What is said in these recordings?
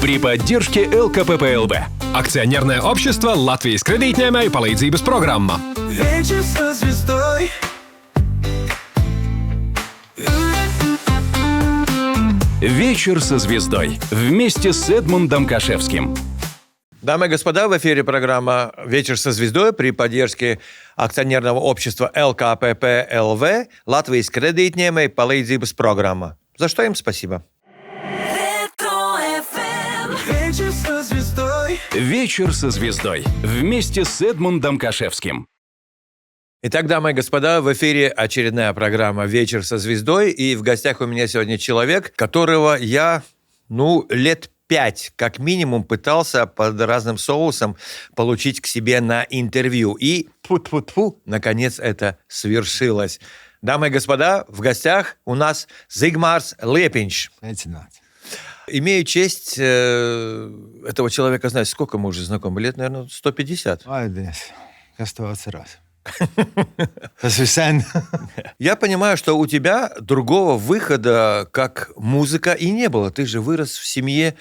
при поддержке ЛКПП-ЛВ. Акционерное общество Латвijas kredītņēmēju palīdzības programma. Вечер со звездой. Вечер со звездой. Вместе с Эдмундом Кашевским. Дамы и господа, в эфире программа «Вечер со звездой» при поддержке акционерного общества ЛКПП-ЛВ Латвijas kredītņēmēju palīdzības программа. За что им спасибо. Вечер со звездой. Вечер со звездой. Вместе с Эдмундом Кашевским. Итак, дамы и господа, в эфире очередная программа «Вечер со звездой». И в гостях у меня сегодня человек, которого я, лет 5 как минимум пытался под разным соусом получить к себе на интервью. И наконец это свершилось. Дамы и господа, в гостях у нас Zigmārs Liepiņš. Имею честь этого человека знать. Сколько мы уже знакомы? Лет, наверное, 150. Kas to atcerās? Я понимаю, что у тебя другого выхода, как музыка, и не было. Ты же вырос в семье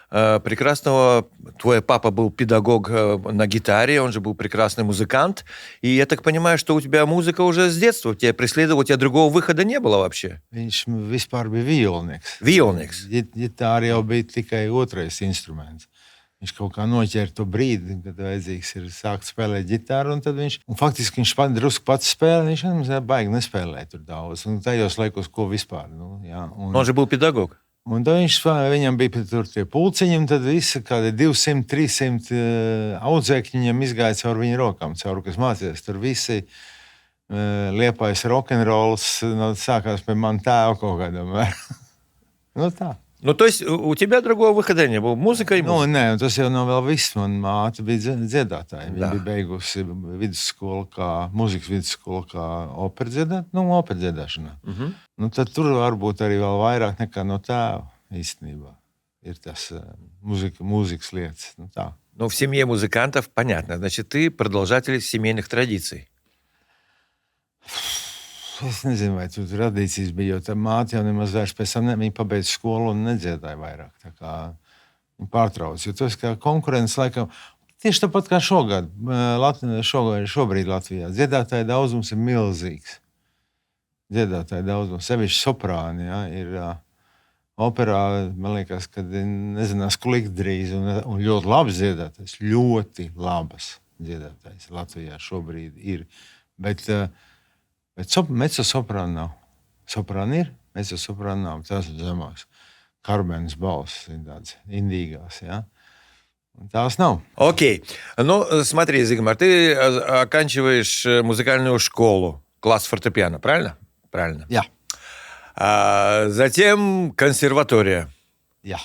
прекрасного... Твой папа был педагог на гитаре, он же был прекрасный музыкант. И я так понимаю, что у тебя музыка уже с детства тебя преследовала, у тебя другого выхода не было вообще. Viņš vispār bija vijolnieks. Vijolnieks. Ģitāra jau bija tikai otrais instruments. Viņš kaut kā noķēra to brīdi, kad vajadzīgs ir sākt spēlēt ģitāru, un tad faktiski viņš drusku pats spēlē, viņš baigi nespēlē tur daudz. Un tajos laikos, ko vispār. Он же был педагог. Un tad viņam bija tur tie pulciņi, un tad visi kādi 200-300 audzēkņi viņam izgāja caur viņa rokām, caur, kas mācījās. Tur visi Liepājas rokenrols, sākās pie man tēva kaut kādam. Tā. То есть у тебя другого выхода не было. Музыка и музыка. Nē, tas jau nav vēl viss. Man māte bija dziedātāja. Viņa bija beigusi vidusskolu mūzikas vidusskolu kā operdziedāšanā. Tad tur varbūt arī vēl vairāk nekā no tēva īstenībā. Ir tas mūzikas lietas. Tā. В семье музыкантов, понятно. Значит, ты продолжатель семейных традиций. Es nezinu, vai tur tradīcijas bija, jo tā māte jau nemaz vairs pēc tam viņa pabeidza skolu un nedziedāja vairāk. Tā kā viņa pārtrauc. Jo tas kā konkurence laikam, tieši tāpat kā šobrīd Latvijā. Dziedātāju daudzums ir milzīgs. Dziedātāju daudzums, sevišķi soprāni, ir operā, man liekas, kad nezinās klikt drīz un ļoti labs dziedātājs. Ļoti labas dziedātājs Latvijā šobrīd ir. Bet mezzosoprāna nav. Soprāna ir, mezzosoprāna nav. Tās ir zemāks. Karmenes balss ir tāds indīgās, ja? Tās nav. Окей. Смотри, Зигмар, ты оканчиваешь музыкальную школу, класс фортепиано, правильно? Правильно. Jā. Затем консерватория. Jā.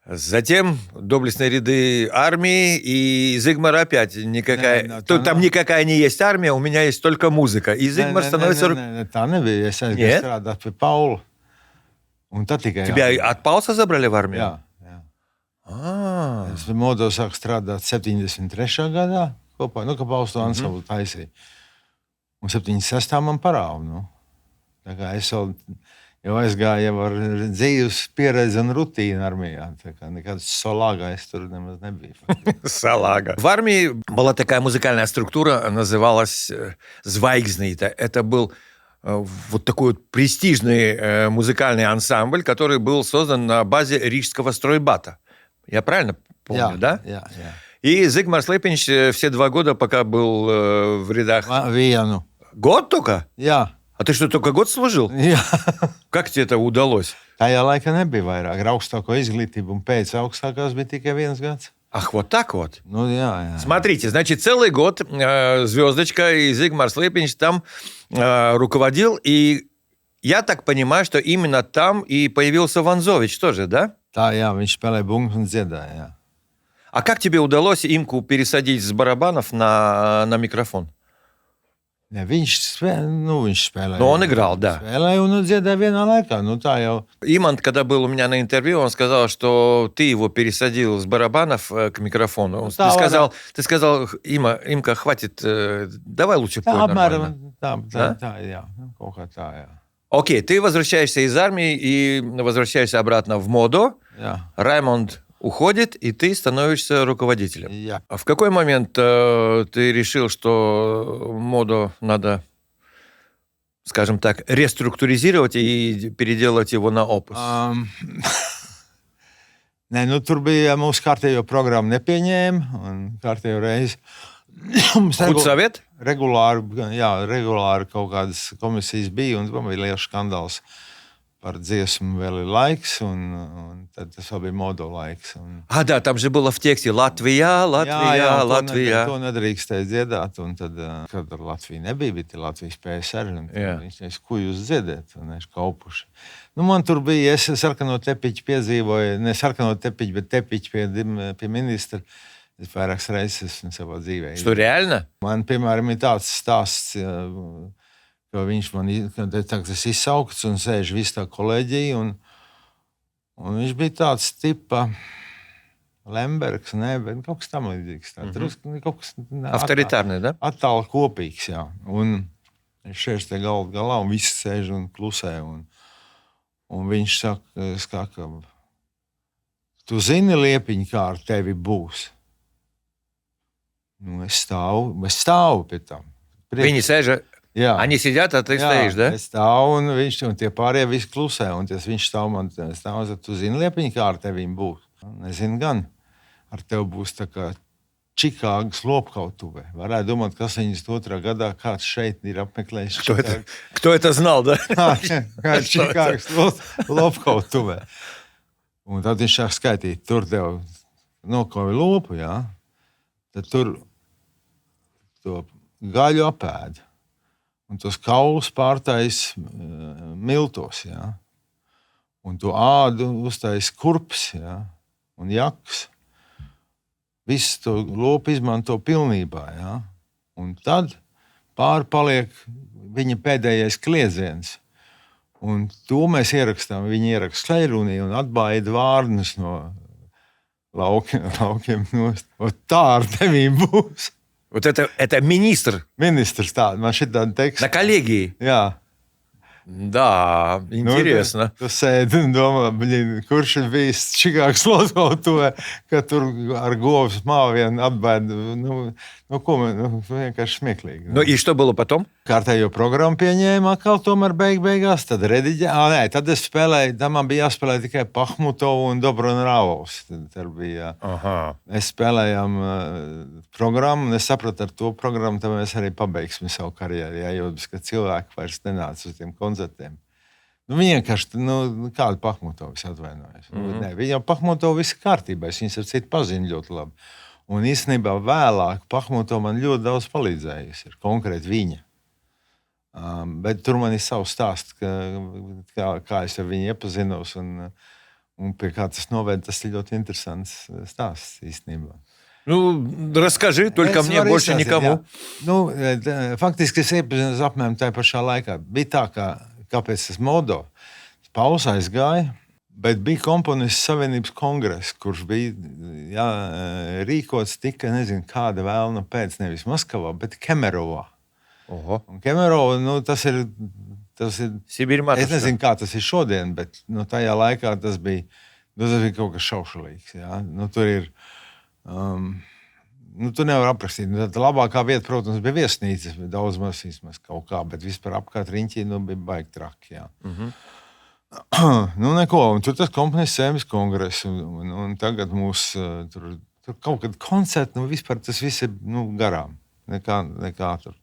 Затем доблестные ряды армии, и Зигмар опять никакая... Там никакая не есть армия, у меня есть только музыка. И Зигмар становится... Tā nebija. Es aizgāju strādāt pie Paula. Un tad tikai... Тебя от Паулса забрали в армию? Jā. Es modos sāku strādāt 73. gadā kopā, ka Pauls to ansamblu taisīja. Un 76. man parāva. Tā kā es jau aizgāju ar dzīves pieredzi un rutīnu армijā. Nekāds салага es tur nemaz nebija. Салага. В армии была такая музыкальная структура, называлась «Звайгзнейта». Это был вот такой вот престижный музыкальный ансамбль, который был создан на базе Рижского стройбата. Я правильно помню, да? Jā. И Zigmārs Liepiņš все 2 года, пока был в рядах... Vienu. Год только? Jā. А ты что, только год служил? Jā. Как тебе это удалось? Tajā laikā nebija vairāk. Ar augstāko izglītību un pēc augstākās bija tikai 1 gads. Ах, вот так вот? Jā. Смотрите, значит, целый год Звездочка и Zigmārs Liepiņš там руководил, и я так понимаю, что именно там и появился Vanzovич тоже, да? Tā, jā, viņš spēlēja bungas un dziedāja, jā. А как тебе удалось Имку пересадить с барабанов на микрофон? Viņš spēlēja. Но он играл, да. Spēlēja un dziedāja vienā laikā. Tā jau. Имант, когда был у меня на интервью, он сказал, что ты его пересадил с барабанов к микрофону. Ты сказал, Имка, хватит, давай лучше пой нормально. Tā, jā. Kaut kā tā, jā. Окей, ты возвращаешься из армии и возвращаешься обратно в моду. Jā. Раймонд уходит, и ты становишься руководителем. Jā. А в какой момент ты решил, что моду надо, скажем так, реструктуризировать и переделать его на опус? Nē, nu, tur bija mūsu kārtējo programmu nepieņēma, un kārtējo reizi mums Худсовет? regulāri kaut kādas komisijas bija, un man bija liels skandāls par dziesmu vēl ir laiks, un tad tas vēl bija modo laiks. Un... А, да, там же было в тексте Латвия, Латвия, Латвия. To nedrīkstēja dziedāt, un tad, kad ar Latviju nebija, bija Latvijas PSR, un viņš teica, ko jūs dziedat, un es kaupuši. Nu, man tur bija, es sarkano tepiķu piedzīvoju, ne sarkano tepiķu, bet tepiķu pie ministra. Es vairākas reizes esmu savā dzīvē. Что, реально? Man, piemēram, ir tāds stāsts, ka viņš man tas izsaukts un sēž visu tā kolēģiju, un viņš bija tāds tipa Lembergs, ne, bet kaut kas tam līdzīgs. Kaut kas Авторитарный, да? Attāli kopīgs, jā. Un viņš sēž te galā, un visi sēž un klusē, un viņš saka, tu zini, Liepiņ, kā ar tevi būs? Nu, es stāvu pie tam. Viņi sēž, они сидят, а ты стоишь, да? Es stāvu, un tie pārējie visi klusē, un viņš stāv man stāv, tu zini, Liepiņ, kā ar tevīm būs? Nezinu gan, ar tevi būs tā kā Čikāgas lopkautuvē. Varētu domāt, ka 82. gadā kāds šeit ir apmeklējis Čikāgu. Кто это знал, да? Kā Čikāgas lopkautuvē. Un tad viņš sāk skaitīt, tur tev nokauj lopu, jā. Tad tur to gaļu apēd. Un tos kaulus pārtais miltos, jā. Un to ādu uztais kurps, jā. Un jaks. Visu to lopu izmanto pilnībā, jā. Un tad pārpaliek viņa pēdējais kliedziens. Un to mēs ierakstām. Viņi ieraksta klejrunī un atbaida vārnus no laukiem nost. Tā ar tevīm būs. Вот это министр. Ministrs tāda, man šitādi teksts. На коллегии. Jā. Да, интересно. Tu sēdi un domā, kurš ir bijis Čikāgas lopkautuvē, ka tur ar govs māvienu apbēd. Ko man vienkārši smieklīgi. Ну и что было потом? Kārtējo programmu pieņēma atkal tomēr beigās, tad rediģē. Tad es spēlēju, tad man bija jāspēlē tikai Pahmutovu un Dobronravovs. Tad bija, mēs spēlējām programmu, un es sapratu ar to programmu, tad mēs arī pabeigsim savu karjeru, jājūt, ka cilvēki vairs nenāca uz tiem koncertiem. Vienkārši, kādu Pahmutovu es atvainojos. Viņa Pahmutovu viss kārtībā, es viņas ar citu pazinu ļoti labi. Un īstenībā vēlāk Pahmutova man ļoti daudz palīdzējusi, ir konkrēti viņa. Bet tur man ir savs stāsts, kā es ar viņu iepazinos un pie kā tas noved, tas ir ļoti interesants stāsts īstenībā. Ну, расскажи, только мне больше никому. Faktiski es iepazinos apmēram tajā pašā laikā. Bija tā, kāpēc tas modo pausa aizgāja, bet bija komponistu savienības kongress, kurš bija rīkots tika, nezinu, kāda vēlna pēc, nevis Maskavā, bet Kemerovā. Un Kemerova, tas ir Sibirmatушka. Es nezinu, kā tas ir šodien, bet tajā laikā tas bija kaut kas šaušalīgs. Jā. Tur ir, tu nevar aprakstīt. Labākā vieta, protams, bija viesnīcas, daudz maz vismaz kaut kā, bet vispār apkārt riņķī bija baigi traki. Jā. Neko, un tur tas komponistu savienības kongress, un tagad mūs tur kaut kad koncerti, vispār tas viss ir garām. Nekā tur.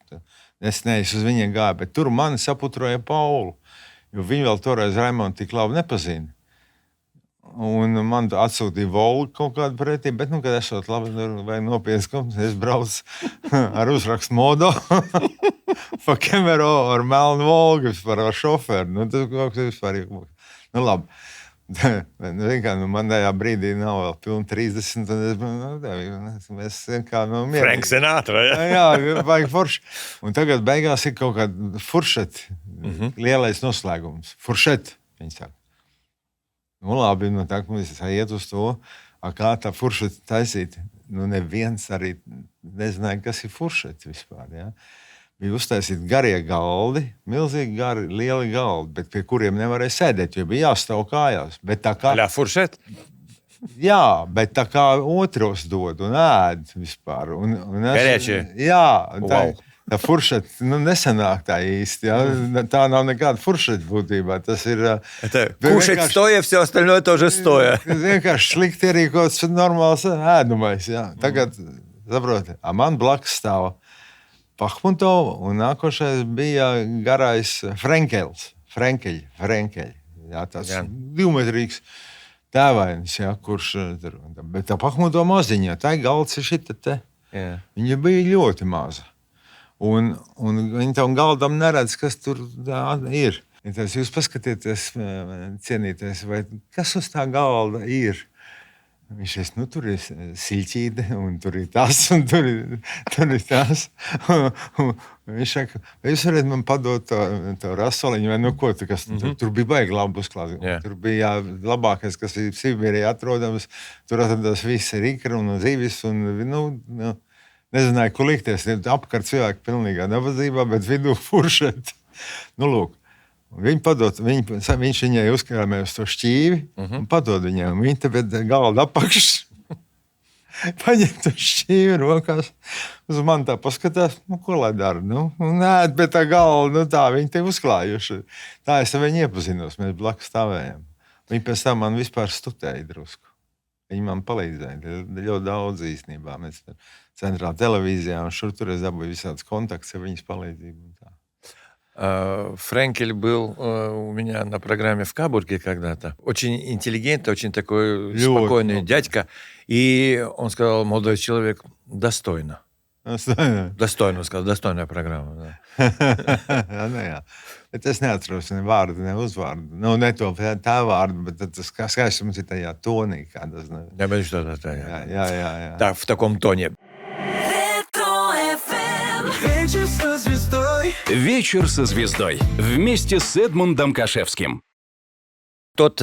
Es neesmu uz viņiem gāju, bet tur mani saputroja Paulu, jo viņu vēl toreiz Raimondu tik labi nepazina. Un man atsūtīja Volgu kaut kādu pretī, bet, kad esot labi, vajag nopietni, es braucu ar uzrakstu modo pa Kemero ar melnu Volgu vispār ar šoferu. Tas kaut kas vispār ir. Labi. Man tajā brīdī nav vēl pilni 30, un mēs kā mierīgi. Frank Sinatra, ja? Jā, vajag forši. Un tagad beigās ir kaut kāda furšet, lielais noslēgums. Furšet, viņi saka. Labi, tā, mēs iet uz to, kā tā furšet taisīt. Neviens arī nezināja, kas ir furšet vispār, jā. Bija uztaisīti garie galdi, milzīgi gari, lieli galdi, bet pie kuriem nevarēja sēdēt, jo bija jāstāv kājās. Bet tā kā... La fourchette? Jā, bet tā kā otros dod un ēd vispār. Un Garячie? Jā, tā, Wow. tā furšeta nesanāk tā īsti. Ja? Tā nav nekāda furšeta būtībā. Tas ir Это кушать стоя, все остальное тоже стоя. Tas vienkārši slikti ierīkots normāls ēdamais. Jā. Tagad, saproti, man blakus stāv Pahmutovs un nākošais bija garais Frenkeļs. Jā, tāds Jā. divmetrīgs tēvainis, jā, kurš tur. Bet tā Pahmutova maziņā, tā galds ir šita te. Jā. Viņa bija ļoti maza. Un viņi tam galdam neredz, kas tur ir. Ja tas jūs paskatieties, cienīties, vai kas uz tā galda ir. Viņš ir, nu, tur ir siļķīte, un tur ir tas, un tur ir tas. Viņš saka, vai jūs varat man padot to rasoliņu, vai nu ko, kas tur bija baigi labi uzklāt. Jā. Tur bija labākais, kas ir Sibīrijā atrodams. Tur atradās visi rikri un zivis, un, nu, nezināju, ko likties. Apkārt cilvēki pilnīgā nabadzībā, bet vidū furšet. Nu, lūk. Viņš viņai uzkrāmē uz to šķīvi un padod viņai. Viņa tāpēc galda apakšs paņem to šķīvi rokās. Uz mani tā paskatās, nu, ko lai dara. Nu, nē, bet tā galda, nu tā, viņi te uzklājuši. Tā es ar viņu iepazinos, mēs blakus stāvējam. Viņi pēc tam man vispār stutēja drusku. Viņi man palīdzēja ļoti daudz īstenībā. Mēs centrālā televīzijā un šur tur es dabūju visādas kontakts ar viņas palīdzību. Un tā. Френкель был у меня на программе в Кабурге когда-то. Очень интеллигентный, очень такой спокойный дядька. И он сказал, молодой человек, достойно. Достойно, сказал, достойная программа. Да. Jā. Bet es neatceros ne vārdu, ne uzvārdu. Nu, ne to tā vārdu, bet tas skaistums ir tajā tonī. Я боюсь, что это Jā. да, в таком тоне. Вечер со звездой. Вечер со звездой. Вместе с Эдмундом Кашевским. Тот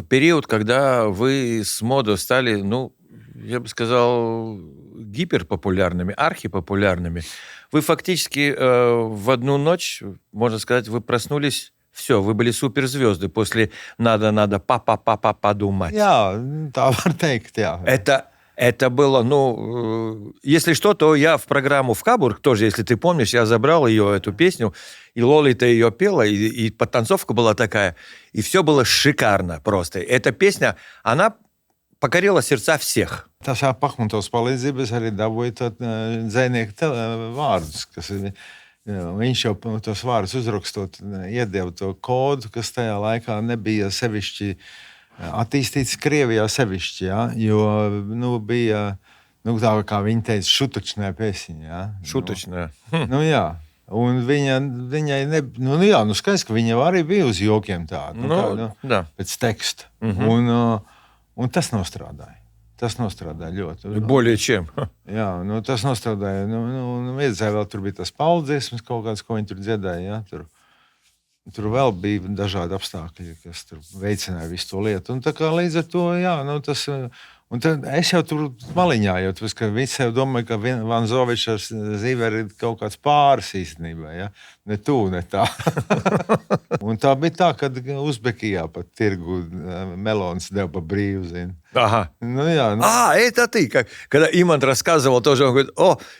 период, когда вы с Модо стали, ну, я бы сказал, гиперпопулярными, архипопулярными. Вы фактически в одну ночь, можно сказать, вы проснулись, все, вы были суперзвезды после «надо подумать». Jā, tā var teikt, jā. Это было, ну, если что, то я в программу в Кабург тоже, если ты помнишь, я забрал ее, эту песню, и Лолита ее пела, и подтанцовка была такая, и все было шикарно просто. Эта песня, она покорила сердца всех. Tas ar Pahmutovs palīdzību es arī dabūju to dzejnieku vārdus, kas viņš jau tos vārdus uzrakstot, iedeva to kodu, kas tajā laikā nebija sevišķi attīstīts Krievijā sevišķi, ja? Jo nu, bija, nu, tā kā viņi teica, šutačnē pēsiņa. Ja? Šutačnē. Nu, jā. Un viņai nu jā, nu skaidrs, ka viņa arī bija uz jokiem tāda. Да. Pēc teksta. Un tas nostrādāja. Tas nostrādāja ļoti. Более чем. Jā, nu, tas nostrādāja. Nu, iedzēja vēl tur bija tas paldiesmas kaut kāds, ko viņi tur dziedāja, ja? Tur vēl bija dažādi apstākļi, kas tur veicināja visu to lietu. Un tā kā līdz ar to, jā, nu tas... Un tad es jau tur maliņā, jo tas, ka visi jau domāja, ka Vanzovičs ar Ziveri ir kaut kāds pāris īstenībā, ja? Ne tu, ne tā. Un tā bija tā, kad Uzbekijā pat tirgu melons deva pa brīvu, zini. Ага. Ну, jā, nu. Это ты. Когда Имант рассказывал, тоже он говорит,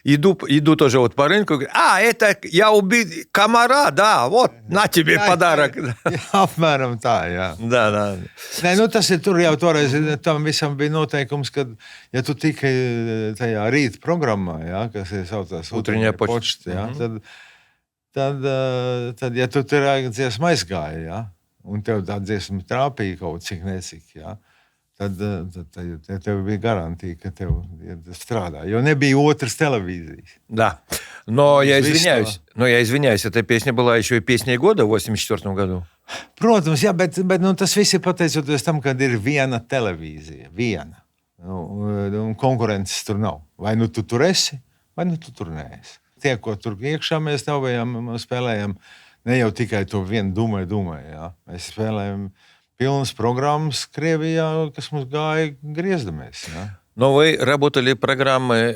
иду тоже вот по рынку, говорит, это я убил комара, да, вот, на тебе подарок. Jā, apmēram tā, jā. Да. Nē, nu tas ir tur jau toreiz, tam visam bija noteikums, ka, ja tu tikai tajā rīta programmā, jā, kas ir saucās Utriņā počta, jā, tad, ja tu tur dziesma aizgāja, jā, un tev tā dziesma trāpīja kaut cik necik, jā, tad tev bija garantija, ka tev strādā, jo nebija otras televīzijas. Да. Но я извиняюсь, эта песня была еще и песней года в 1984 году. Protams, jā, bet nu, tas viss ir pateicoties tam, kad ir viena televīzija, viena. Un konkurences tur nav. Vai nu tu tur esi, vai nu tu tur neesi. Tie, ko tur iekšā mēs spēlējam, ne jau tikai to vienu dumai, jā. Mēs spēlējam pilnas programmas Krievijā, kas mums gāja griezdamies, jā. Но вы работали программы,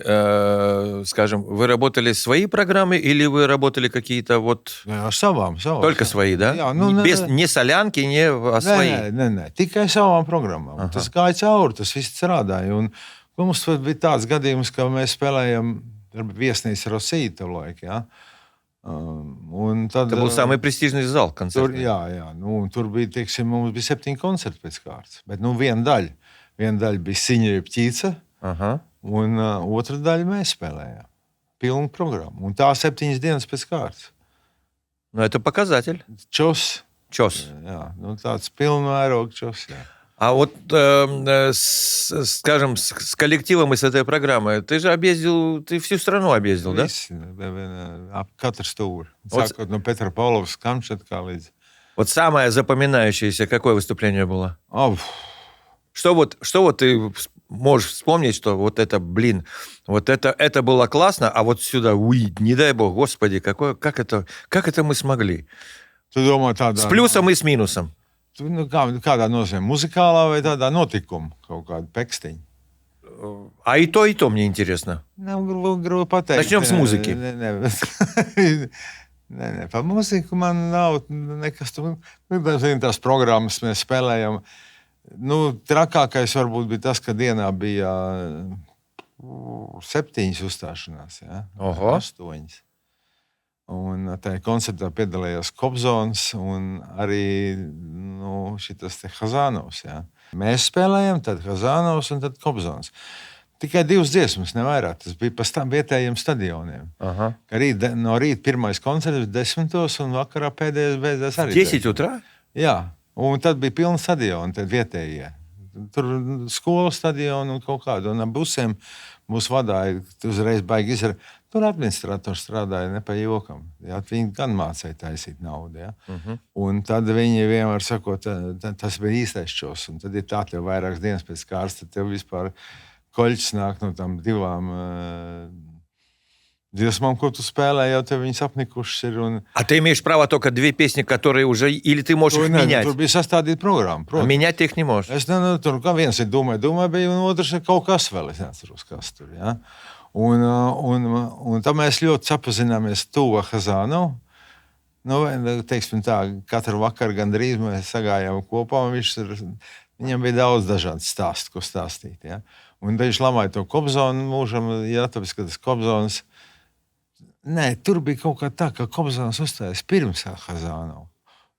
скажем, вы работали свои программы или вы работали какие-то вот... Savām. Только свои, да? Jā, nu, Без, не солянки, не свои? Nē. Tikai savām programmām. Tas gāja cauri, tas viss strādāja. Un mums bija tāds gadījums, ka mēs spēlējam viesnīcu Rosīta laiku, ja? Un tad, Это был самый престижный зал концертный. Jā. Nu, tur bija, teiksim, mums bija 7 koncerti pēc kārtas. Bet, viena daļa. Viena daļa bija Siņa Pķīca, un otra daļa mēs spēlējām. Pilnu programmu. Un tā 7 dienas pēc kārtas. Ну, это показатель. Čos. Jā, tāds pilnvēroga čos, jā. А вот, скажем, с коллективом и с этой программой, ты же объездил, ты всю страну объездил, да? Ap katru stūri. Sākot no Petra Paulovas Kamčatkā līdz... Вот самое запоминающееся, какое выступление было? Что вот ты можешь вспомнить, что вот это, вот это было классно, а вот сюда, не дай бог, господи, как это мы смогли? Tu domā tādā... С плюсом и с минусом. Kādā nozīmē? Muzikālā vai tādā notikuma? Kaut kāda pekstiņa? А и то мне интересно. Грубо pateikt. Начнем с музыки. Nē, par mūziku man nav nekas. Tās programmas mēs spēlējam. Trakākais varbūt bija tas, ka dienā bija 7 uzstāšanās, ja? 8. Un tajā koncertā piedalījās Kobzons un arī šitas te Hazanovs, ja? Mēs spēlējam, tad Hazanovs un tad Kobzons. Tikai 2 dziesmas, nevairāk. Tas bija pa vietējiem stadioniem. No rīta pirmais koncerts 10 un vakarā pēdējais beidzās arī. 10 utrā? Jā. Un tad bija pilna stadiona, tad vietējie. Tur skolas stadiona un kaut kādu. Un ar busiem mūs vadāja, uzreiz baigi izdarīt. Tur administrators strādāja ne pa jokam. Jā, viņi gan mācīja taisīt naudu. Ja? Un tad viņi vienmēr sakot, tas bija īstais čos. Un tad ir tā, tev vairākas dienas pēc kārtas, tad tev vispār koļķis nāk no tam 2 dziesmām, ko tu spēlē, jau tev viņas apnikušas ir. Un... А ты имеешь право только 2 песни, которые уже... Или ты можешь их менять? Tur bija sastādīta programma. А менять ты их не можешь? Es tur kā viens ir domāju bija, un otrs ir kaut kas vēl, es neatceros, kas tur. Ja? Un tā mēs ļoti sapazināmies tuvu Hazanovu. Teiksim tā, katru vakaru gandrīz mēs sagājām kopā, un viņam bija daudz dažādu stāstu, ko stāstīt. Ja? Un viņš lamāja to Kobzonu mūžam, ja tāpēc, ka tas Kobzons... Nē, tur bija kaut kā tā, ka Kobzons uzstājas pirms Hazanova.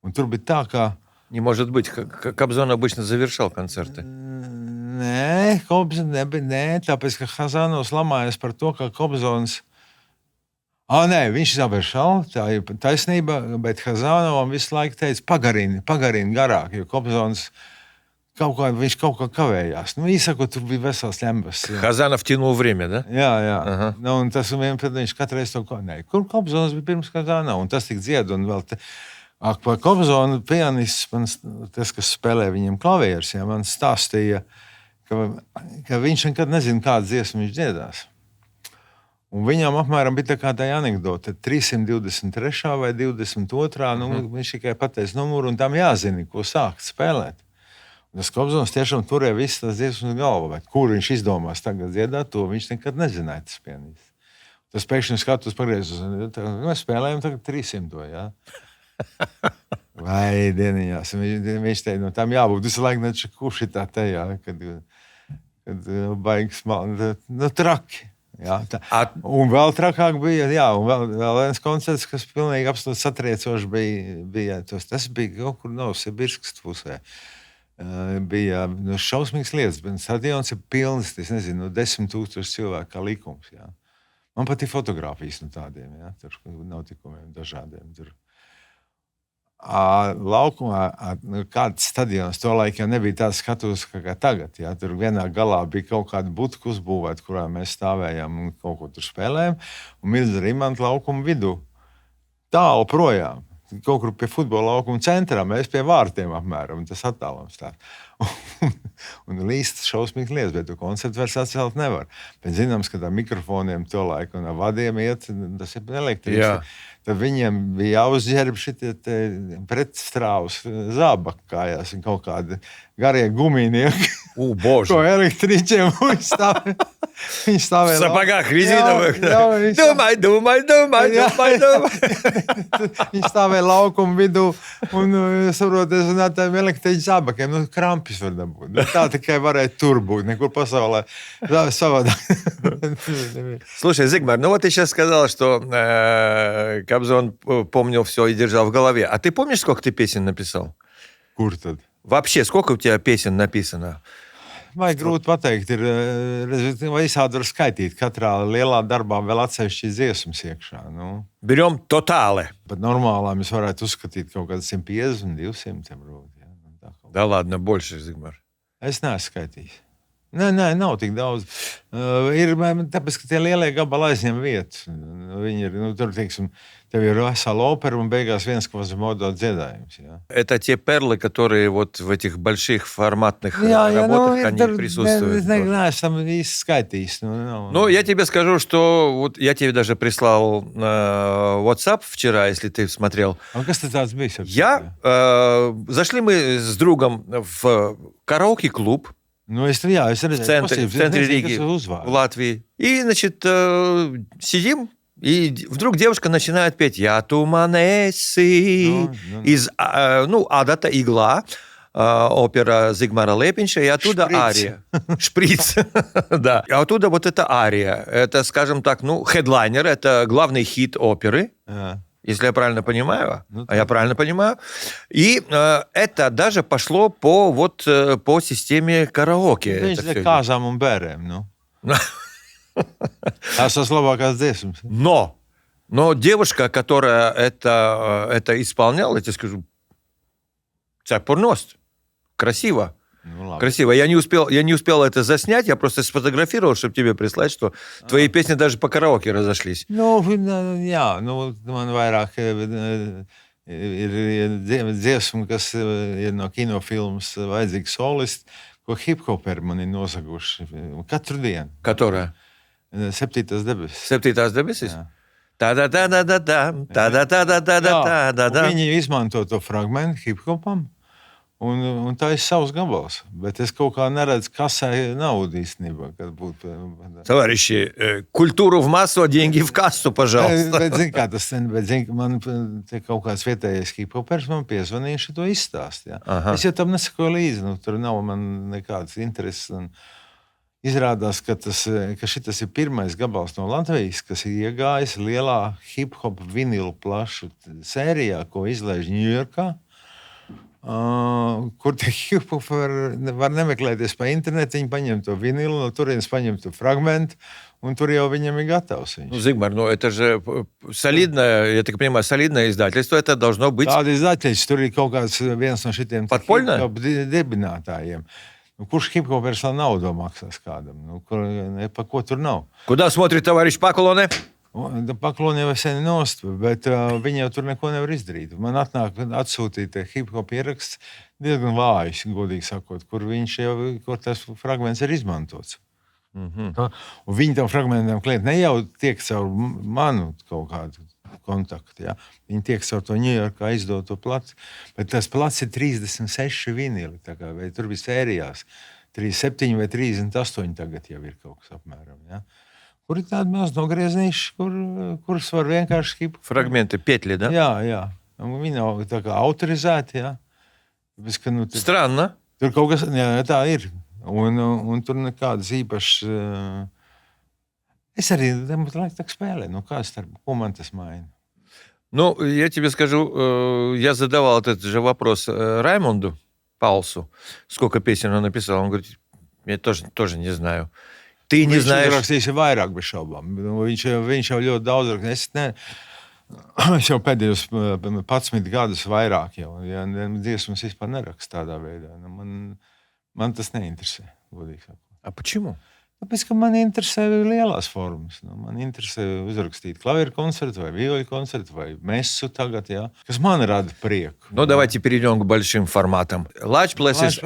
Un tur bija tā, ka... Не может быть. Кобзон обычно завершал концерты. Nē, tāpēc, ka Hazanovs lamājas par to, ka Kobzons... Nē, viņš zaveršal, tā ir taisnība, bet Hazanovam visu laiku teica, pagarini garāk, jo Kobzons viņš kaut kā kavējās. Īsako, tur bija vesels ļembas. Хазанов тянул время, да? Jā. Un tas viņš katreiz to... Nē, kur Kobzons bija pirms Hazanova, un tas tik dzied, un vēl te... Par Kobzonu pianists, tas, kas spēlē viņam klavierus, ja, man stāstīja, ka viņš nekad nezina, kādu dziesmu viņš dziedās. Un viņam apmēram bija tā kā tā anekdote, 323. vai 22. Viņš tikai pateica numuru, un tam jāzina, ko sākt spēlēt. Un tas Kobzons tiešām turēja visas tās dziesmas galvā, bet kur viņš izdomās tagad dziedāt, to viņš nekad nezināja, tas pianists. Tas pēkšņi skatus pagriezos, mēs spēlējam tagad 300, jā. Vai dieniņās. Viņš teica, tam jābūt visu laiku, kurš ir tā tajā, kad baigas traki. Jā, un vēl trakāk bija, un vēl viens koncerts, kas pilnīgi absolūti satriecoši bija. Tas bija kaut kur Novosibirskas pusē. Bija šausmīgas lietas, bet stadions ir pilns, es nezinu, 10 000 cilvēku kā likums. Jā. Man pat ir fotogrāfijas no tādiem, jā, tur notikumiem dažādiem. Tur. Laukumā kāds stadions to laikā nebija tāds skatus kā tagad. Ja? Tur vienā galā bija kaut kāda butika uzbūvēta, kurā mēs stāvējām un kaut ko tur spēlējām. Un milzīgi Rimanta laukuma vidū tālu projām. Kaut kur pie futbola laukuma centrā, mēs pie vārtiem apmēram, un tas attālums tāds. Un līstas šausmīgas lietas, bet tu koncertu vairs atcelt nevar. Bet zināms, ka tā mikrofoniem to laiku un ar vadiem iet, tas ir elektriski. Tad viņiem bija jāuzģērb šitie pretstrāvus zābaka kājās un kaut kādi garie gumijnieki. Bože. Ko elektriķiem viņi stāvēja. В сапогах резиновых. Jā, Думай. Viņi stāvēja laukuma vidū un saproties un ar tādiem elektriķu zābakiem. Krampis var dabūt. Tā tikai varēja tur būt, nekur pasaulē. Savādāk. Слушай, Зигмар, ну вот ты сейчас сказал, что Кобзон помнил все и держал в голове. А ты помнишь, сколько ты песен написал? Kur tad? Вообще, сколько у тебя песен написано? Vai grūti pateikt, vai visādi var skaitīt. Katrā lielā darbā vēl atsevišķi dziesmas iekšā. Берем тоталы. Pat normālā mēs varētu uzskatīt kaut kādas 150, 200. Да ладно, больше, Зигмар. Es neesmu skaitījis. Nē, nav tik daudz. Ir tāpēc, ka tie lielie gabali aizņem vietu. Viņi ir, tur, teiksim, tev ir vesela opera un beigās viens Quasimodo dziedājums. Jā. Это те перлы, которые вот в этих больших форматных работах, они присутствуют. Es neesmu īsti skaitījis. Ну, я тебе скажу, что вот я тебе даже прислал WhatsApp вчера, если ты смотрел. А kas tas tāds bija? Зашли мы с другом в караоке-клуб. Es в центре Риги, в Латвии. И, значит, сидим, и вдруг девушка начинает петь «Я туманеси» из «Адата игла», опера Зигмара Лепинша, и оттуда ария. Шприц. Да. И оттуда вот эта ария. Это, скажем так, хедлайнер, это главный хит оперы. Если я правильно понимаю, я правильно понимаю. И это даже пошло по системе караоке. Viņš ir kāzām un bērēm. Tas labākās dziesmas. Но девушка, которая это исполняла, я тебе скажу, цапурност. Красиво. Красиво. Я не успел это заснять, я просто сфотографировал, чтобы тебе прислать, что твои песни даже по караоке разошлись. Jā, man vairāk ir dziesma, kas ir no kinofilmas vajadzīgs solists, ko hip-hoperi man ir nozaguši katru dienu. Которая? Septītās debesis. Septītās debesis? Tā-da-da-da-da-da. Viņi izmanto to fragmentu hip-hopam. Un tā ir savs gabals. Bet es kaut kā neredzu, kasē naudu īstenībā. Товарищи, культуру в массу, а деньги в кассу, пожалуйста. Bet man te kaut kāds vietējais hip-hopers man piezvanīja un šito izstāst. Es jau tam nesakoju līdzi. Tur nav man nekādas intereses. Izrādās, ka šitas ir pirmais gabals no Latvijas, kas ir iegājis lielā hip-hop vinilu plašu sērijā, ko izlaiž Ņujorkā. Kur tie hip-hoperi var nemeklēties pa internetu, viņi paņem to vinilu, no turienes paņem to fragmentu, un tur jau viņam ir gatavs. Зигмар, это же солидное, я так понимаю, солидное издательство, это должно быть... Tāda izdatelis, tur ir kaut kāds viens no šitiem hip-hop dibinātājiem. Kurš hip-hoperis vēl naudu maksās kādam? Pa ko tur nav? Куда смотрит товарищ Паклоне? Pakloni jau sen nost, bet viņi jau tur neko nevar izdarīt. Man atsūtīja hip-hop ieraksts diezgan vājs, godīgi sakot, kur tas fragments ir izmantots. Un viņi tam fragmentam klienti ne jau tiek caur manu kaut kādu kontaktu. Ja? Viņi tiek caur to Ņujorkā izdoto plats, bet tas plats ir 36 vinili, vai tur bija sērijās. 37 vai 38 tagad jau ir kaut kas apmēram. Ja? Kur ir tādi maz nogrieznīši, kurus var vienkārši... Fragmenti, петли, да? Jā. Viņi nav tā kā autorizēti, jā. Странно. Tur kaut kas, jā, tā ir. Un tur nekādas īpašas... Es arī так spēlēju. Ko man tas maina? Я тебе скажу, я задавал этот же вопрос Раймонду Паулсу, сколько песен он написал. Он говорит, я тоже не знаю. Ты не знаешь... Viņš rakstījis vairāk bez šaubām. Viņš jau ļoti daudz rakstījis. Es jau pēdējos 11 gadus vairāk jau. Ja dziesmas vispār nerakstu tādā veidā. Man tas neinteresē, godīgi sakot. А почему? Tāpēc, ka man interesē lielās formas. Man interesē uzrakstīt klavieru koncertu vai vioļu koncertu vai mesu tagad, jā, kas man rada prieku. Давайте перейдем к большим форматам. Large Places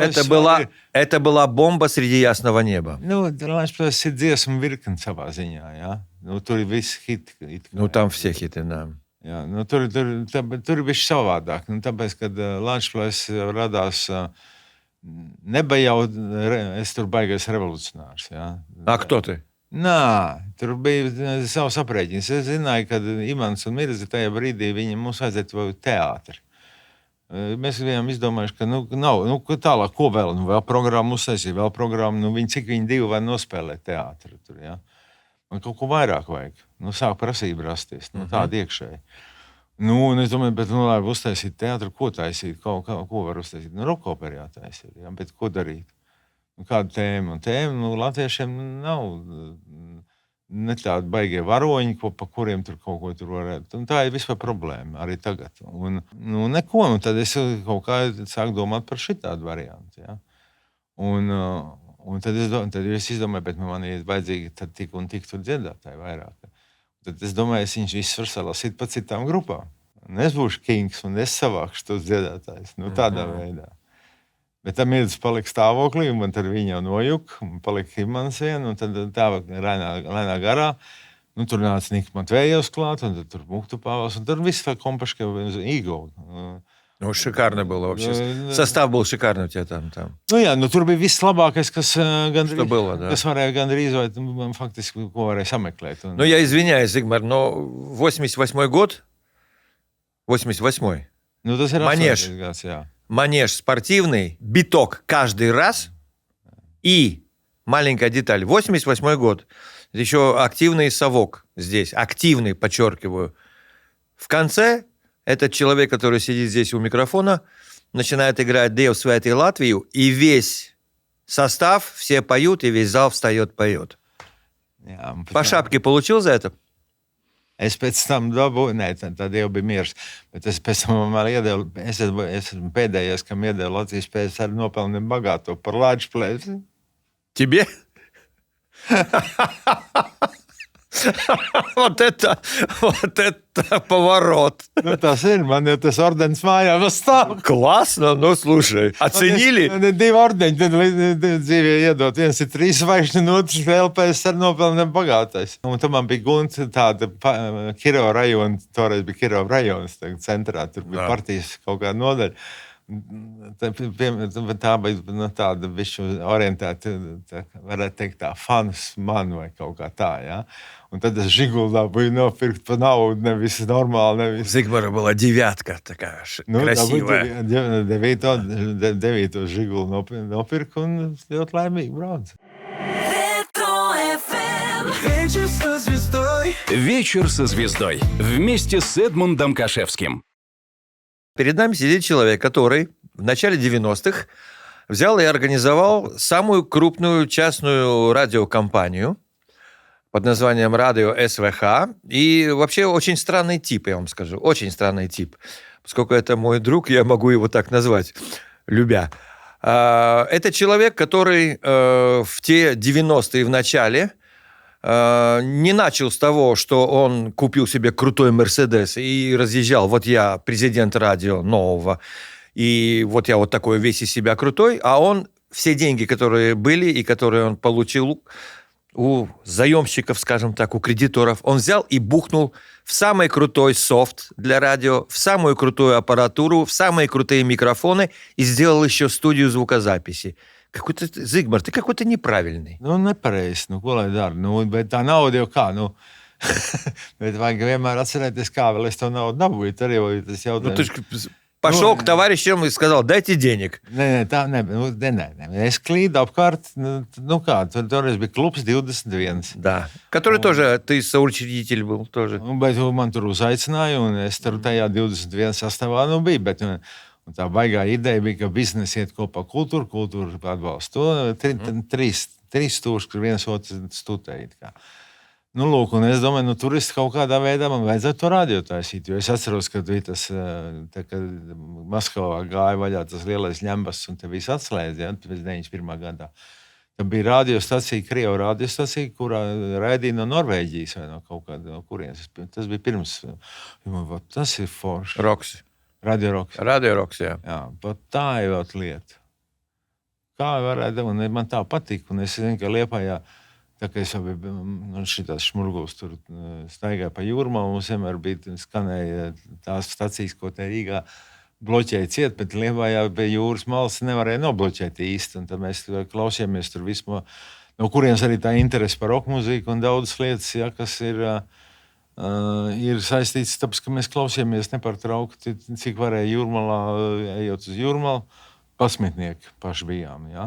это была бомба среди ясного неба. Large Places ir dziesma virkne savā ziņā, jā. Tur ir visi hiti. Там все хиты, да. Jā, tur ir bišķi savādāk. Tāpēc, kad Large Places radās nebija jau, es tur baigais revolucionārs. Ja. А кто ты? Nā, tur bija savs aprēķins. Es zināju, ka Imants un Mirza tajā brīdī viņam mums vajadzētu teātri. Mēs bijām izdomājuši, ka nav, tālāk, ko vēl, vēl programmu uzsēsīja, vēl programmu, cik viņi divi var nospēlēt teātri tur, ja. Man kaut ko vairāk vajag. Sāk prasība rasties, tāda iekšēji. Un es domāju, bet, labi, uztaisīt teātri, ko taisīt, ko var uztaisīt? Rokoperu jātaisīt, ja, bet ko darīt? Kāda tēma? Un tēma, latviešiem nav ne tādi baigie varoņi, pa kuriem tur kaut ko tur varētu. Un tā ir vispār problēma arī tagad. Un neko, un tad es kaut kā sāku domāt par šitādu variantu, ja. Un tad es izdomāju, bet man ir vajadzīgi tad tik un tik tur dziedātāji vairāk. Tad es domāju, viņš viss var salasīt pa citām grupām. Un es būšu kings un es savākšu tos dziedātājus. Tādā veidā. Bet tam Mirza palika stāvoklī, un tad viņa jau nojuka, un palika Imants vien, un tad tā lēnā garā. Tur nāca Nika Matvējevs klāt, un tad tur Muktu Pāvels, un tur viss tā Kompaška Igov. Шикарно было вообще. Состав был шикарный у тебя там. Tur bija viss labākais, kas было, да. Kas varēja gandrīz, vai faktiski, ko varēja sameklēt. Я извиняюсь, Зигмар, но 88-й год, 88-й, tas ir Манеж. Gads, jā. Манеж спортивный, биток каждый раз и маленькая деталь. 88-й год. Это еще активный совок здесь. Активный, подчеркиваю. В конце этот человек, который сидит здесь у микрофона, начинает играть «Dievs svētī Latviju», и весь состав, все поют, и весь зал встает, поет. Jā, По шапке получил за это? Es pēc tam dabūju, tad jau bija miers. Bet es pēc tam man iedevu, es esmu pēdējais, kam iedevu Latvijas pēc arī nopelniem bagāto par large place. Тебе? Вот это поворот. Tas ir, man jau tas ordenis mājā vēl stāv. Классно, ну слушай, оценили? Man ir 2 ordeņi, tad dzīvē iedot. Viens ir 3 zvaigžņu, un otrs vēl pēc ar nopelniem bagātais. Un tad man bija Gunta tāda Kirova rajona, toreiz bija Kirova rajons, centrā, tur bija partijas kaut kāda nodaļa. Tā bija tāda bišķu orientēta, varētu teikt tā, fans man vai kaut kā tā, ja. Un tad es Žiguldā biju nopirkt pa naudu, nevis normāli, nevis. Зигмара была девятка такая красивая. 9. Žigulu nopirku un ļoti laimīgi brauc. Вечер со звездой. Вечер со звездой. Вместе с Эдмундом Кашевским. Перед нами сидит человек, который в начале 90-х взял и организовал самую крупную частную радиокомпанию под названием «Радио СВХ». И вообще очень странный тип, я вам скажу, очень странный тип. Поскольку это мой друг, я могу его так назвать, любя. Это человек, который в те 90-е в начале не начал с того, что он купил себе крутой Мерседес и разъезжал. Вот я президент радио нового, и вот я вот такой весь из себя крутой, а он все деньги, которые были и которые он получил у заемщиков, скажем так, у кредиторов, он взял и бухнул в самый крутой софт для радио, в самую крутую аппаратуру, в самые крутые микрофоны и сделал еще студию звукозаписи. Какой-то, Zigmar, ты какой-то неправильный. Nepareizi, ko lai dara. Bet tā nauda jau kā, bet vajag vienmēr atcerēties, kā vēl es to naudu dabūju. Arī tas jautājums. Ты же пошел к товарищам и сказал, дайте денег. Nē. Es klīdu apkārt, toreiz bija klubs 21. Да, который тоже, ты sourčidītель был тоже. Bet man tur uzaicināja, un es tur tajā 21 sastāvā biju, bet un tā baigā ideja bija, ka biznesa iet kopā kultūra atbalsta to. Trīs stūrši, kur viens otrs studēja. Lūk, un es domāju, turisti kaut kādā veidā man vajadzētu to radio taisīt, jo es atceros, kad bija tas, kad Maskavā gāja vaļā tas lielais ņembas, un te viss atslēdz, ja, pēc 91. gadā. Tad bija radiostacija, Krieva radiostacija, kurā raidīja no Norvēģijas vai no kaut kāda, no kurienes. Tas bija pirms, tas ir forši. Roksi. Radio Roks. Radio Roks, jā. Jā, bet tā ir vēl lieta. Kā varētu, un man tā patīk, un es zinu, ka Liepājā, tā kā es jau biju šitās šmurguls tur staigāju pa jūrmā, mums vienmēr bija skanēja tās stacijas, ko te Rīgā bloķēja ciet, bet Liepājā pie jūras malas nevarēja nobloķēt īsti. Un tad mēs klausījāmies tur vispār, no kurienes arī tā interese par roka mūziku un daudzas lietas, ja, kas ir saistīts, tāpēc, ka mēs klausījāmies nepārtraukti, cik varēja Jūrmalā, ejot uz Jūrmalu, pasmitnieki paši bijām. Ja.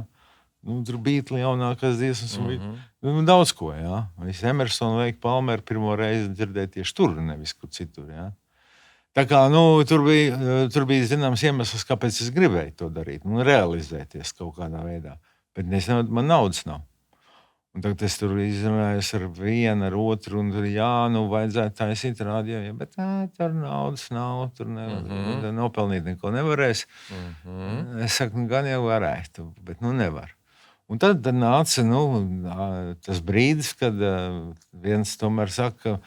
Nu, tur bija jaunākās dziesmas, daudz ko. Ja. Visi Emersona, Veika Palmera pirmo reizi dzirdēja tieši tur, nevis kur citur. Ja. Tā kā tur bija zināms iemesls, kāpēc es gribēju to darīt, realizēties kaut kādā veidā. Bet man naudas nav. Un tagad es tur izrunājos ar vienu, ar otru, un tur vajadzētu taisīt radio, ja, bet tur naudas nav, tur nopelnīt neko nevarēs. Es saku, gan jau varētu, bet nevar. Un tad nāca tas brīdis, kad viens tomēr saka,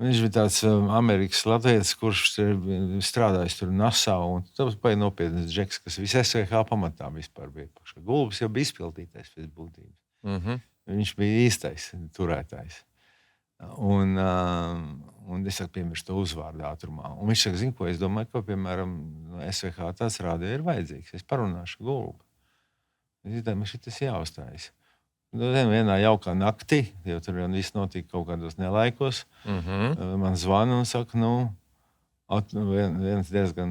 viņš bija tāds Amerikas latvietis, kurš strādājis tur NASA, un tas bija nopietnas džeks, kas visu SVH pamatā vispār bija. Gulbis jau bija izpildītais pēc būtības. Viņš bija īstais turētājs. Un es saku, piemiršu to uzvārdu ātrumā. Un viņš saka, zinu, ko es domāju, ka, piemēram, SVH tāds radio ir vajadzīgs. Es parunāšu Gulbu. Man šitas jāuzstājas. Vienā jaukā naktī, jo tur jau viss notika kaut kādos nelaikos, man zvana un saka, viens diezgan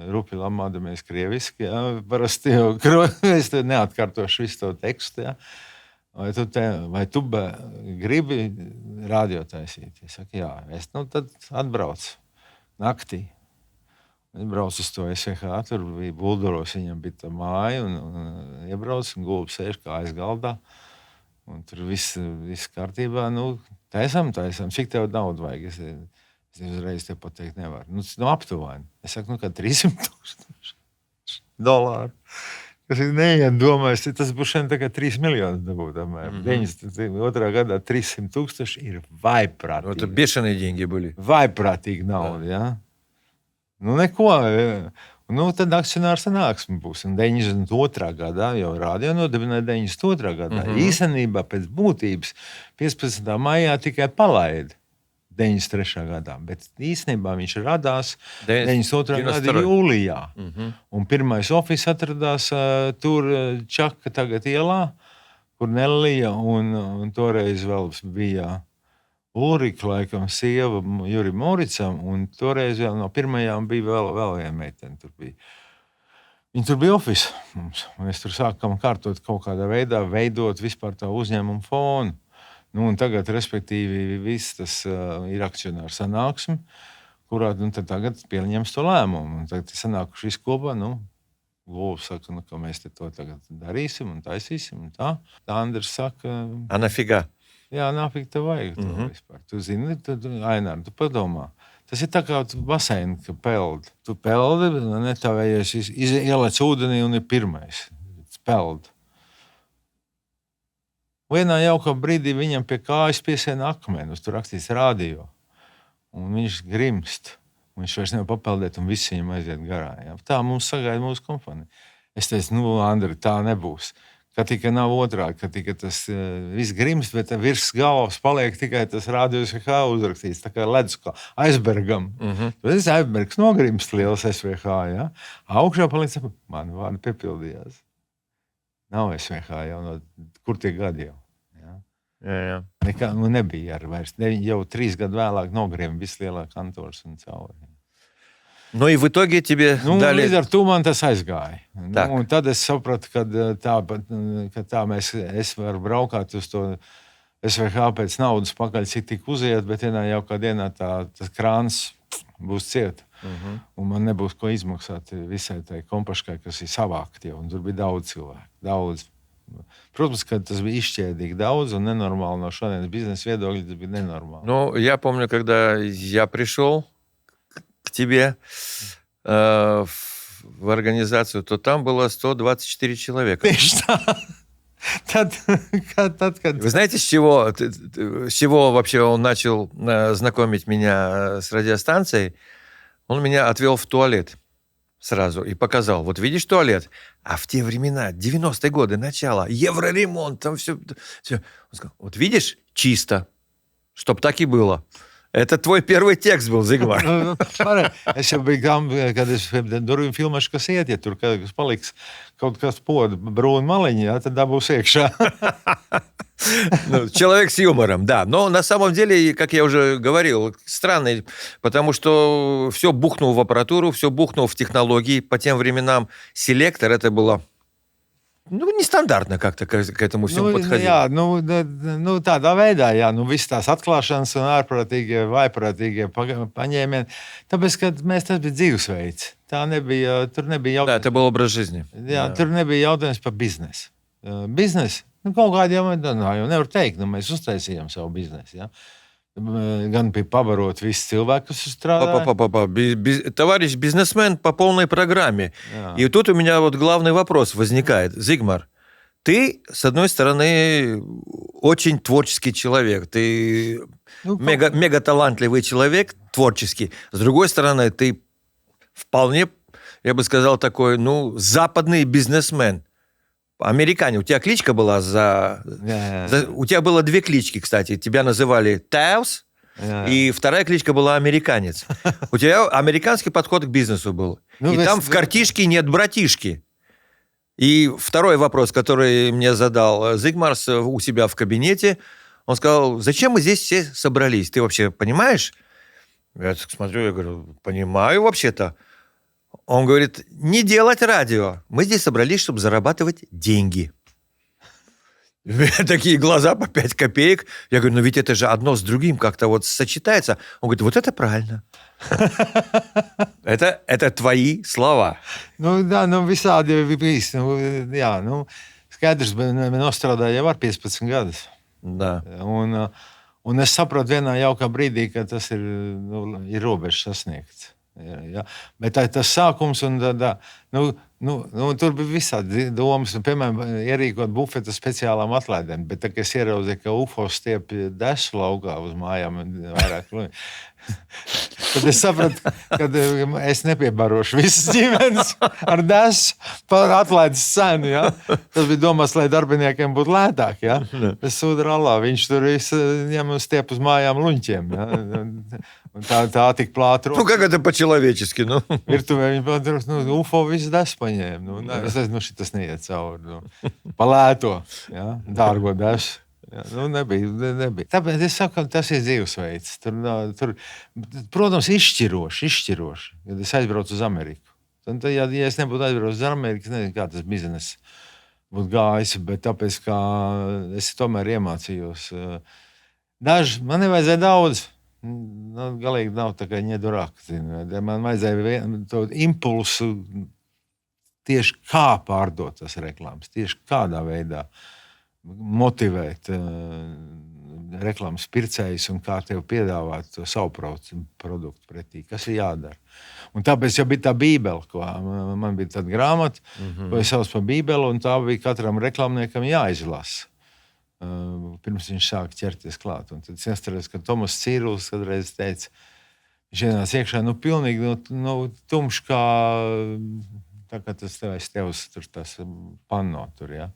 rupi lamādamies krieviski, parasti jau es neatkārtošu visu to tekstu, vai tu gribi radio taisīt? Es saku, jā, tad atbrauc naktī. Es braucu uz to SVH, tur bija Buldoros, viņam bija tā māja, un iebrauc, un Gulbis sēž kājas galdā, un tur viss kārtībā, taisam, cik tev naudu vajag? Es uzreiz tev pateikt nevaru. Aptuveni. Es saku, kā $300,000. Kas ir neiedomājis, tas būs šeit tā kā 3 miljoni dabūt. 92. gadā 300,000 ir vaiprātīgi. Это бешеные деньги были. Vaiprātīgi nauda, jā. Neko. Tad akcionāra sanāksme būs. Un 92. gadā jau radio nodibināja 92. gadā. Īstenībā pēc būtības 15. maijā tikai palaida 93. gadā. Bet īstenībā viņš radās 92. gada jūlijā. Un pirmais ofis atradās tur Čaka tagad ielā, kur Nelija un toreiz vēl bija Ulrika, laikam, sieva Jurim Moricam, un toreiz vēl no pirmajām bija vēl viena meitene. Viņa tur bija ofis mums. Mēs tur sākam kārtot kaut kādā veidā, veidot vispār tā uzņēmumu fonu. Un tagad, respektīvi, viss tas ir akcionāra sanāksme, kurā tad tagad pieņems to lēmumu. Un tagad ir sanākuši visu kopā, Gulbis saka, ka mēs to tagad darīsim un taisīsim. Un tā Andris saka... А нафига? Jā, nāfīgi tev vajag to vispār. Tu zini, Ainār, tu padomā. Tas ir tā kā baseini, ka peld. Tu peldi, netavējies, ielēc ūdenī un ir pirmais. Peld. Vienā jaukā brīdī viņam pie kājas piesiena akmeni, uz tur rakstīts radio. Un viņš grimst. Viņš vairs nevar papeldēt un visi viņam aiziet garā. Jā. Tā mums sagaida mūsu kompānija. Es teicu, Andri, tā nebūs. Ka tikai nav otrādi, ka tikai tas viss grimst, bet virs galvas paliek tikai tas rādījums, kā uzrakstīts, tā kā ledus kā aizbergam. Tas aizbergs nogrimst liels SVH, ja? Augšā palīdz, mani vārdi piepildījās. Nav SVH jau kur tie gadi jau. Ja? Jā. Nekā, nebija ar vairs. Jau 3 gadu vēlāk nogrim vislielāk kantors un cauri. И в итоге тебе дали... Līdz ar to man tas aizgāja. Un tad es sapratu, ka es varu braukāt uz to SVH pēc naudas pakaļ, cik tik uziet, bet jau kā dienā tas krāns būs ciet. Un man nebūs ko izmaksāt visai tai kompaškai, kas ir savākt jau. Un tur bija daudz cilvēku. Daudz. Protams, ka tas bija izšķēdīgi daudz un nenormāli no šodienas biznesa viedokļa, tas bija nenormāli. Я помню, когда я пришел к тебе в организацию, то там было 124 человека. Вы знаете, с чего вообще он начал знакомить меня с радиостанцией? Он меня отвел в туалет сразу и показал. Вот видишь туалет? А в те времена, 90-е годы, начало, евроремонт, там все. Он сказал, вот видишь, чисто, чтоб так и было. Это твой первый текст был, Zigmar. Es jau biju tam, kad es durvīm filmēšu, kas iet, ja tur kas paliks kaut kas poda brūna maliņa, ja, tad dabūs iekšā. Ну, человек с юмором, да. Но на самом деле, как я уже говорил, странный, потому что все бухнул в аппаратуру, все бухнул в технологии. По тем временам селектор это было нестандартно как-то к этому всему подходить. Jā, tādā veidā, jā, viss tās atklāšanas un ārprātīgie, vaiprātīgie paņēmieni. Tāpēc, ka tas bija dzīvesveids. Tur nebija Да, это был образ жизни. Jā, tur nebija jautājums par biznesu. Biznesu, kaut kādā jau nevar teikt, mēs uztaisījām savu biznesu. Ja? Gan bija pabarot visus cilvēkus, kas strādāja. Товарищ бизнесмен по полной программе. Jā. И тут у меня вот главный вопрос возникает. Зигмар, ты, с одной стороны, очень творческий человек. Ты мега талантливый человек, творческий. С другой стороны, ты вполне, я бы сказал, такой, западный бизнесмен. Американец. У тебя кличка была У тебя было две клички, кстати. Тебя называли Таус, и вторая кличка была Американец. У тебя американский подход к бизнесу был. Там в картишке нет братишки. И второй вопрос, который мне задал Зигмар у себя в кабинете, он сказал, зачем мы здесь все собрались? Ты вообще понимаешь? Я смотрю, я говорю, понимаю вообще-то. Он говорит, не делать радио. Мы здесь собрались, чтобы зарабатывать деньги. У меня такие глаза по 5 копеек. Я говорю, ведь это же одно с другим как-то вот сочетается. Он говорит, вот это правильно. Это твои слова. Visādi jau bija bijis. Skaidrs, bet nostrādāju jau ar 15 gadus. Да. Un es saprotu vienā jaukā brīdī, ka tas ir robežas sasniegts. Ja? Bet tas sākums un tur bija visādi domas, piemēram, ierīkot bufetu speciālām atlaidēm, bet tā, kad es ieraudzīju, ka UFO stiepja desu laukā uz mājām vairāk, tad es sapratu, ka es nepiebarošu visas ģimenes ar desu par atlaides cenu. Ja? Tas bija domāts, lai darbiniekiem būtu lētāk. Ja? Es sūdu rallā, viņš tur ņem un stiep uz mājām luņķiem. Ja? Un tā tik plāta. Как это по-человечески? Virtuvē viņi pat UFO visu desu paņēma. Es nezinu, šitas neiet cauri. Pa lēto, ja? Dārgo desu. Ja, nebija. Tāpēc es saku, ka tas ir dzīvesveids. Tur, protams, izšķiroši, kad es aizbraucu uz Ameriku. Tad, ja es nebūtu aizbraucis uz Ameriku, es nezinu, kā tas bizness būtu gājis, bet tāpēc, ka es tomēr iemācījos. Man nevajadzēja daudz. Galīgi nav tā kā ņedurāk. Man vajadzēja to impulsu tieši kā pārdot tas reklāmas, tieši kādā veidā motivēt reklāmas pircējus un kā tev piedāvāt to savu produktu pretī, kas ir jādara. Un tāpēc jau bija tā bībele, ko man bija tāda grāmata, ko es sauc par bībeli, un tā bija katram reklāmniekam jāizlasa. Pirms viņš sāka ķerties klāt. Un tad es iestrādājos, ka Tomas Cīrulis kādreiz teica, viņš ienāca iekšā, pilnīgi tumšs kā tā kā tas tevs tur tas panno tur, ja.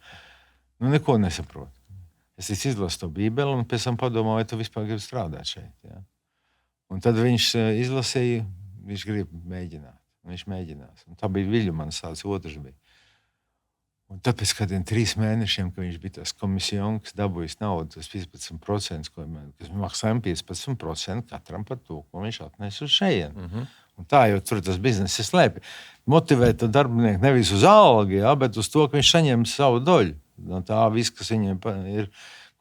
Neko nesaprotu. Es izlasu to bībeli un pēc tam padomāju, vai tu vispār gribi strādāt šeit. Ja? Un tad viņš izlasīja, viņš grib mēģināt. Viņš mēģinās. Un tā bija Viļņmanis, tāds otrs bija. Un tāpēc kādiem 3 mēnešiem, kad viņš bija tas komisijons, kas dabūjis naudu, tas 15%, kas maksājām 15% katram par to, ko viņš atnesa uz šejienu. Un tā jau tur tas bizness slēpj. Motivēt to darbinieku nevis uz algu, ja, bet uz to, ka viņš saņem savu daļu. No tā viss, kas viņam ir,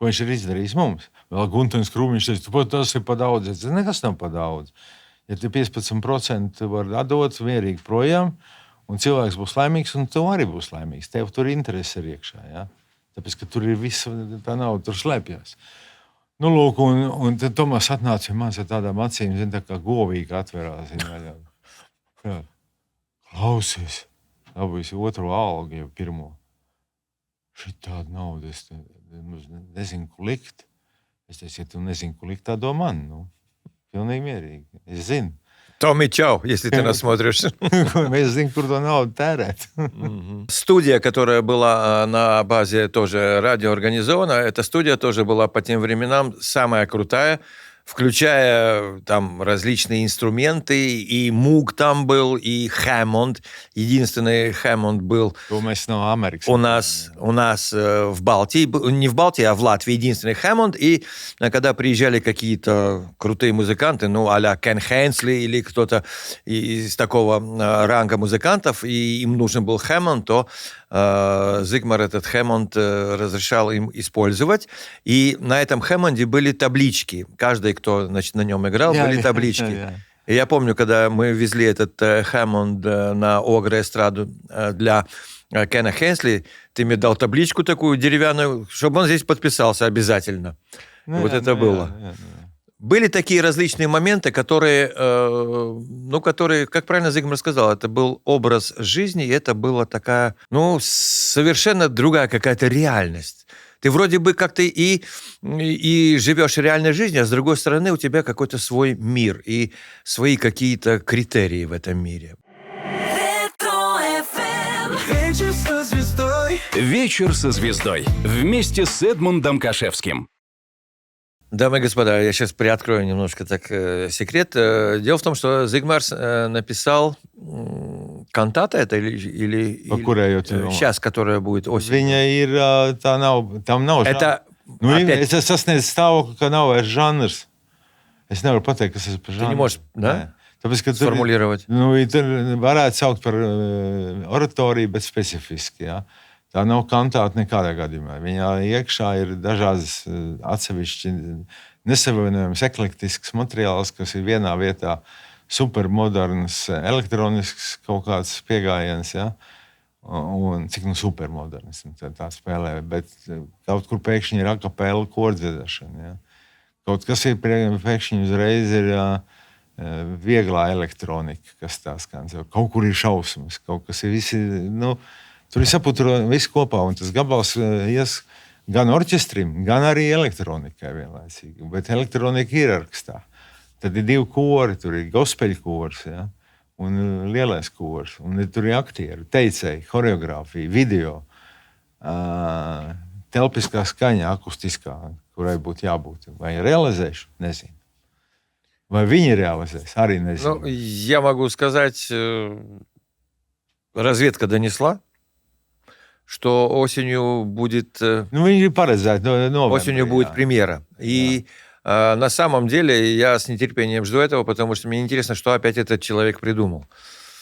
ko viņš ir izdarījis mums. Vēl Guntens Krūmiņš teica, tas ir pa daudz. Es nekas nav pa daudz. Ja tu 15% var atdot mierīgi projām, un cilvēks būs laimīgs, un tu arī būs laimīgs. Tev tur interesi ir iekšā. Ja? Tāpēc, ka tur ir viss, tā nauda tur slēpjas. Lūk, un tad Tomas atnāca pie manis ar tādām acīm, tā kā govīgi atverās. Klausies, dabūjis otro algu jau pirmo. Šitādu naudu es nezinu, ko likt. Es teicu, ja tu nezinu, ko likt, tā domā man. Pilnīgi mierīgi. Es zinu. Томми, чау, если ты нас смотришь. Es zinu, kur to naudu tērēt. Студия, которая была на базе тоже радиоорганизована, эта студия тоже была по тем временам самая крутая включая там различные инструменты, и Муг там был, и Хэммонд. Единственный Хэммонд был To mēs no Amerikas. у нас в Балтии, не в Балтии, а в Латвии единственный Хэммонд. И когда приезжали какие-то крутые музыканты, ну, а-ля Кен Хэнсли или кто-то из такого ранга музыкантов, и им нужен был Хэммонд, то Зигмар этот Хэммонд разрешал им использовать. И на этом Хэммонде были таблички. Каждый, кто, значит, на нем играл, были таблички. И я помню, когда мы везли этот Хэммонд на Огре эстраду для Кена Хэнсли, ты мне дал табличку такую деревянную, чтобы он здесь подписался обязательно. Вот это было. Были такие различные моменты, которые, как правильно Зигмар сказал, это был образ жизни, и это была такая, совершенно другая какая-то реальность. Ты вроде бы как-то и живешь реальной жизнью, а с другой стороны у тебя какой-то свой мир и свои какие-то критерии в этом мире. Вечер со звездой. Вечер со звездой. Вместе с Эдмундом Кашевским. Дамы и господа, я сейчас приоткрою немножко секрет. Дело в том, что Зигмар написал кантата это или сейчас, которая будет осенью. Viņa ir, tam nav Это es sasniedzu stāvokli, ka nav vairs žanrs. Es nevaru pateikt, kas tas par žanru. Ты не можешь, да? Tāpēc, ka Сформулировать. Tur varētu saukt par oratoriju, bet specifiski. Ja? Tā nav kantāta nekādā gadījumā. Viņā iekšā ir dažādas atsevišķi nesavienojams eklektisks materiāls, kas ir vienā vietā supermoderns, elektronisks kaut kāds pieejams. Ja? Un cik supermoderns tā spēlē. Bet kaut kur pēkšņi ir akapela kordziedāšana. Ja? Kaut kas ir pēkšņi uzreiz ir vieglā elektronika, kas tā skan. Kaut kur ir šausmas, kaut kas ir visi... Tur ir saputura viss kopā, un tas gabals ies gan orķestrim, gan arī elektronikai vienlaicīgi. Bet elektronika ir rakstā. Tad ir divi kori, tur ir gospeļu kors, ja? Un lielais kors, un tur ir aktieri, teicēji, choreogrāfija, video, telpiskā skaņa, akustiskā, kurai būtu jābūt. Vai realizēšu? Nezinu. Vai viņi realizēs? Arī nezinu. Я могу сказать, разведка донесла, что осенью будет... Осенью будет премьера. И на самом деле я с нетерпением жду этого, потому что мне интересно, что опять этот человек придумал.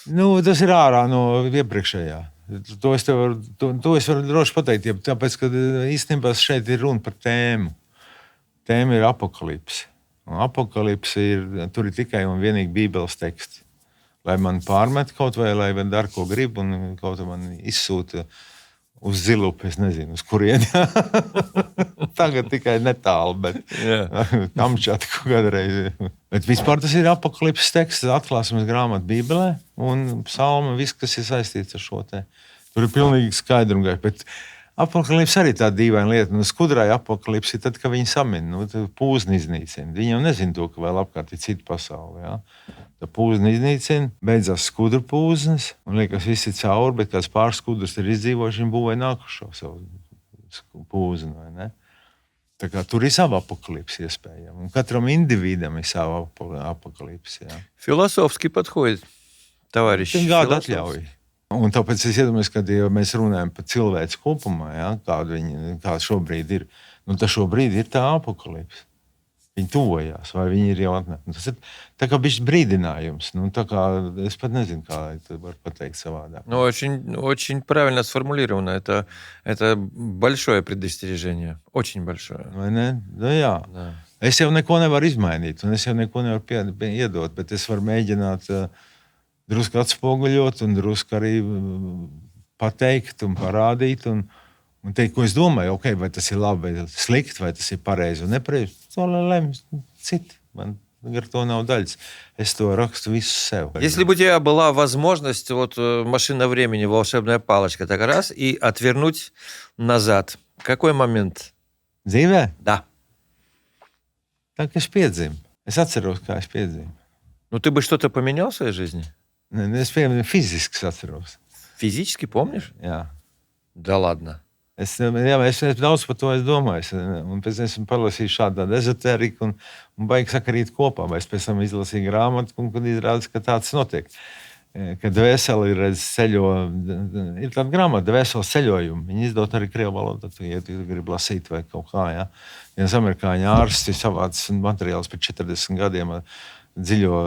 Tas ir ārā no iepriekšējā. To es varu droši pateikt, tāpēc, ka īstenībā šeit ir runa par tēmu. Tēma ir apokalipse. Un apokalipse tur ir tikai un vienīgi Bībeles teksti. Lai man pārmet kaut vai, lai man dar, ko grib, un kaut man izsūta uz zilupi, es nezinu, uz kurieni. Tagad tikai netālu, bet Kamčatku kādreiz. Bet vispār tas ir apokalipses teksts, atklāsmes grāmata Bībelē un psalma, viss, kas ir saistīts ar šo te. Tur ir pilnīgi skaidri un gaiši, bet apokalipse arī tā dīvaina lieta. Skudrai apokalipse ir tad, kad viņi samin, pūzni iznīcina. Viņi jau nezin to, ka vēl apkārt ir cita pasaule, ja? Tā pūzni iznīcina, beidzās skudru pūznes, un liekas, viss ir cauri, bet kāds pāris skudrus ir izdzīvojuši, un būvēja nākušo savu pūzni, vai ne? Tā kā tur ir sava apokalipse iespējama, un katram individam ir sava apokalipse, ja. Философски подходит, товарищ. Kāda atļauj. Un tāpēc es iedomājos, kad mēs runājam par cilvēci kopumā, ja, kāda šobrīd ir, tas šobrīd ir tā apokalipse. Viņi tuvojās, vai viņi ir jau atnākuši. Tas ir tā kā bišķi brīdinājums. Tā kā es pat nezinu, kā to var pateikt savādāk. Очень правильно сформулировано. Это большое предостережение. Очень большое. Vai ne? Jā. Es jau neko nevaru izmainīt, un es jau neko nevaru iedot, bet es varu mēģināt drusku atspoguļot un drusku arī pateikt un parādīt un teikt, ko es domāju, vai tas ir labi, vai slikti, vai tas ir pareizi un nepareizi. To lemj citi. Man ar to nav daļas. Es to rakstu visu sev. Если бы у тебя была возможность, машина времени, волшебная палочка, так раз, и отвернуть назад. Какой момент? Dzīvē? Да. Tā, ka es piedzimu. Es atceros, kā es piedzimu. Ты бы что-то поменял в своей жизни? Es, piemēram, fiziski atceros. Физически помнишь? Jā. Да ладно. Es daudz par to domāju. Un pēc tam esmu palasījis šādu ezoteriku un baigi sakarīt kopā. Vai es pēc tam izlasīju grāmatu, un kad izrādās, ka tāds notiek. Kad dvēseli ir ceļo, ir tāda grāmata, dvēseles ceļojumi. Viņi izdod arī krievu valodā, ja tu gribi lasīt vai kaut kā. Ja? Viens amerikāņu ārsts ir savāds materiāls par 40 gadiem dziļo,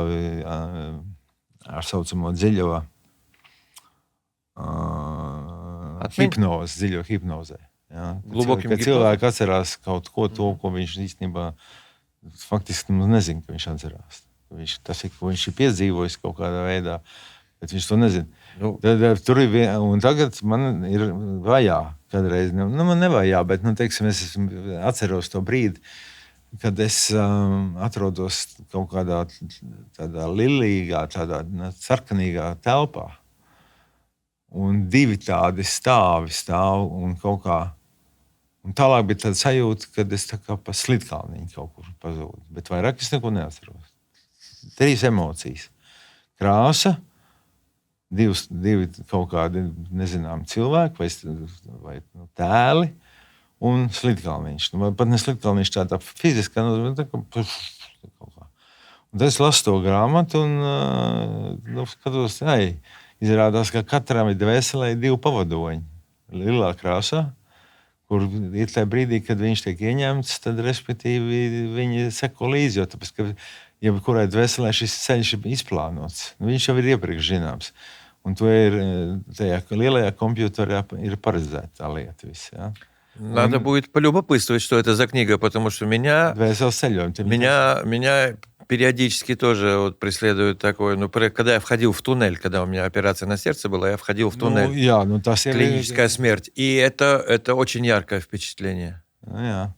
ar saucamo dziļo hipnozi, dziļo hipnozē. Ja? Kad cilvēki atcerās kaut ko to, ko viņš īstenībā faktiski nezina, ka viņš atcerās. Tas ir, ko viņš ir piedzīvojis kaut kādā veidā, bet viņš to nezina. Tur ir un tagad man ir vajā kādreiz. Man nevajā, bet, teiksim, es atceros to brīdi, kad es atrodos kaut kādā tādā lilīgā, tādā sarkanīgā telpā. Un divi tādi stāv un kaut kā. Un tālāk bija tāda sajūta, kad es tā kā pa slitkalniņu kaut kur pazūdu. Bet vairāk es neko neatceros. 3 emocijas. Krāsa, divi kaut kādi nezināmi cilvēki vai tēli un slitkalniņš. Pat ne slitkalniņš tāda fiziska, tā kā kaut kā. Un tad es lasu to grāmatu un skatos, izrādās, ka katram ir dvēselē 2 pavadoņi. Lilā krāsā, kur ir tajā brīdī, kad viņš tiek ieņemts, tad respektīvi viņi seko līdzi, jo tāpēc, ka jebkurai dvēselē šis ceļš ir izplānots. Viņš jau ir iepriekš zināms. Un to ir tajā lielajā kompьютере ir paredzēta tā lieta viss, ja? Надо будет полюбопытствовать, что это за книга, потому что меня периодически тоже вот преследует такое, когда я входил в туннель, когда у меня операция на сердце была, я входил в туннель. Клиническая смерть. И это очень яркое впечатление. Jā.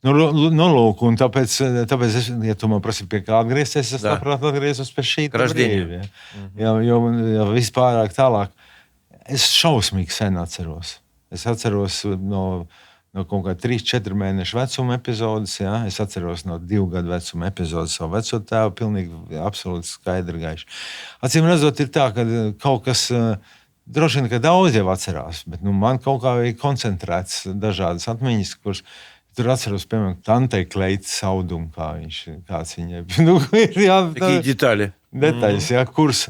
Lūk, un tāpēc es, ja tu man prasi pie kā atgriezties, es labprāt atgriezos pie šī brīža. Jo vispārāk tālāk. Es šausmīgi sen atceros. Es atceros no kaut kā 3-4 mēnešu vecuma epizodes. Ja? Es atceros no 2 gadu vecuma epizodes savu veco tēvu. Pilnīgi absolūti skaidri gaiši. Acīm redzot, ir tā, ka kaut kas droši vien, ka daudz jau atcerās, bet man kaut kā ir koncentrēts dažādas atmiņas, kuras tur atceros, piemēram, Tantei Kleitas saudumu, kāds viņai ir. Такие детали. Detaļas, ja, kuras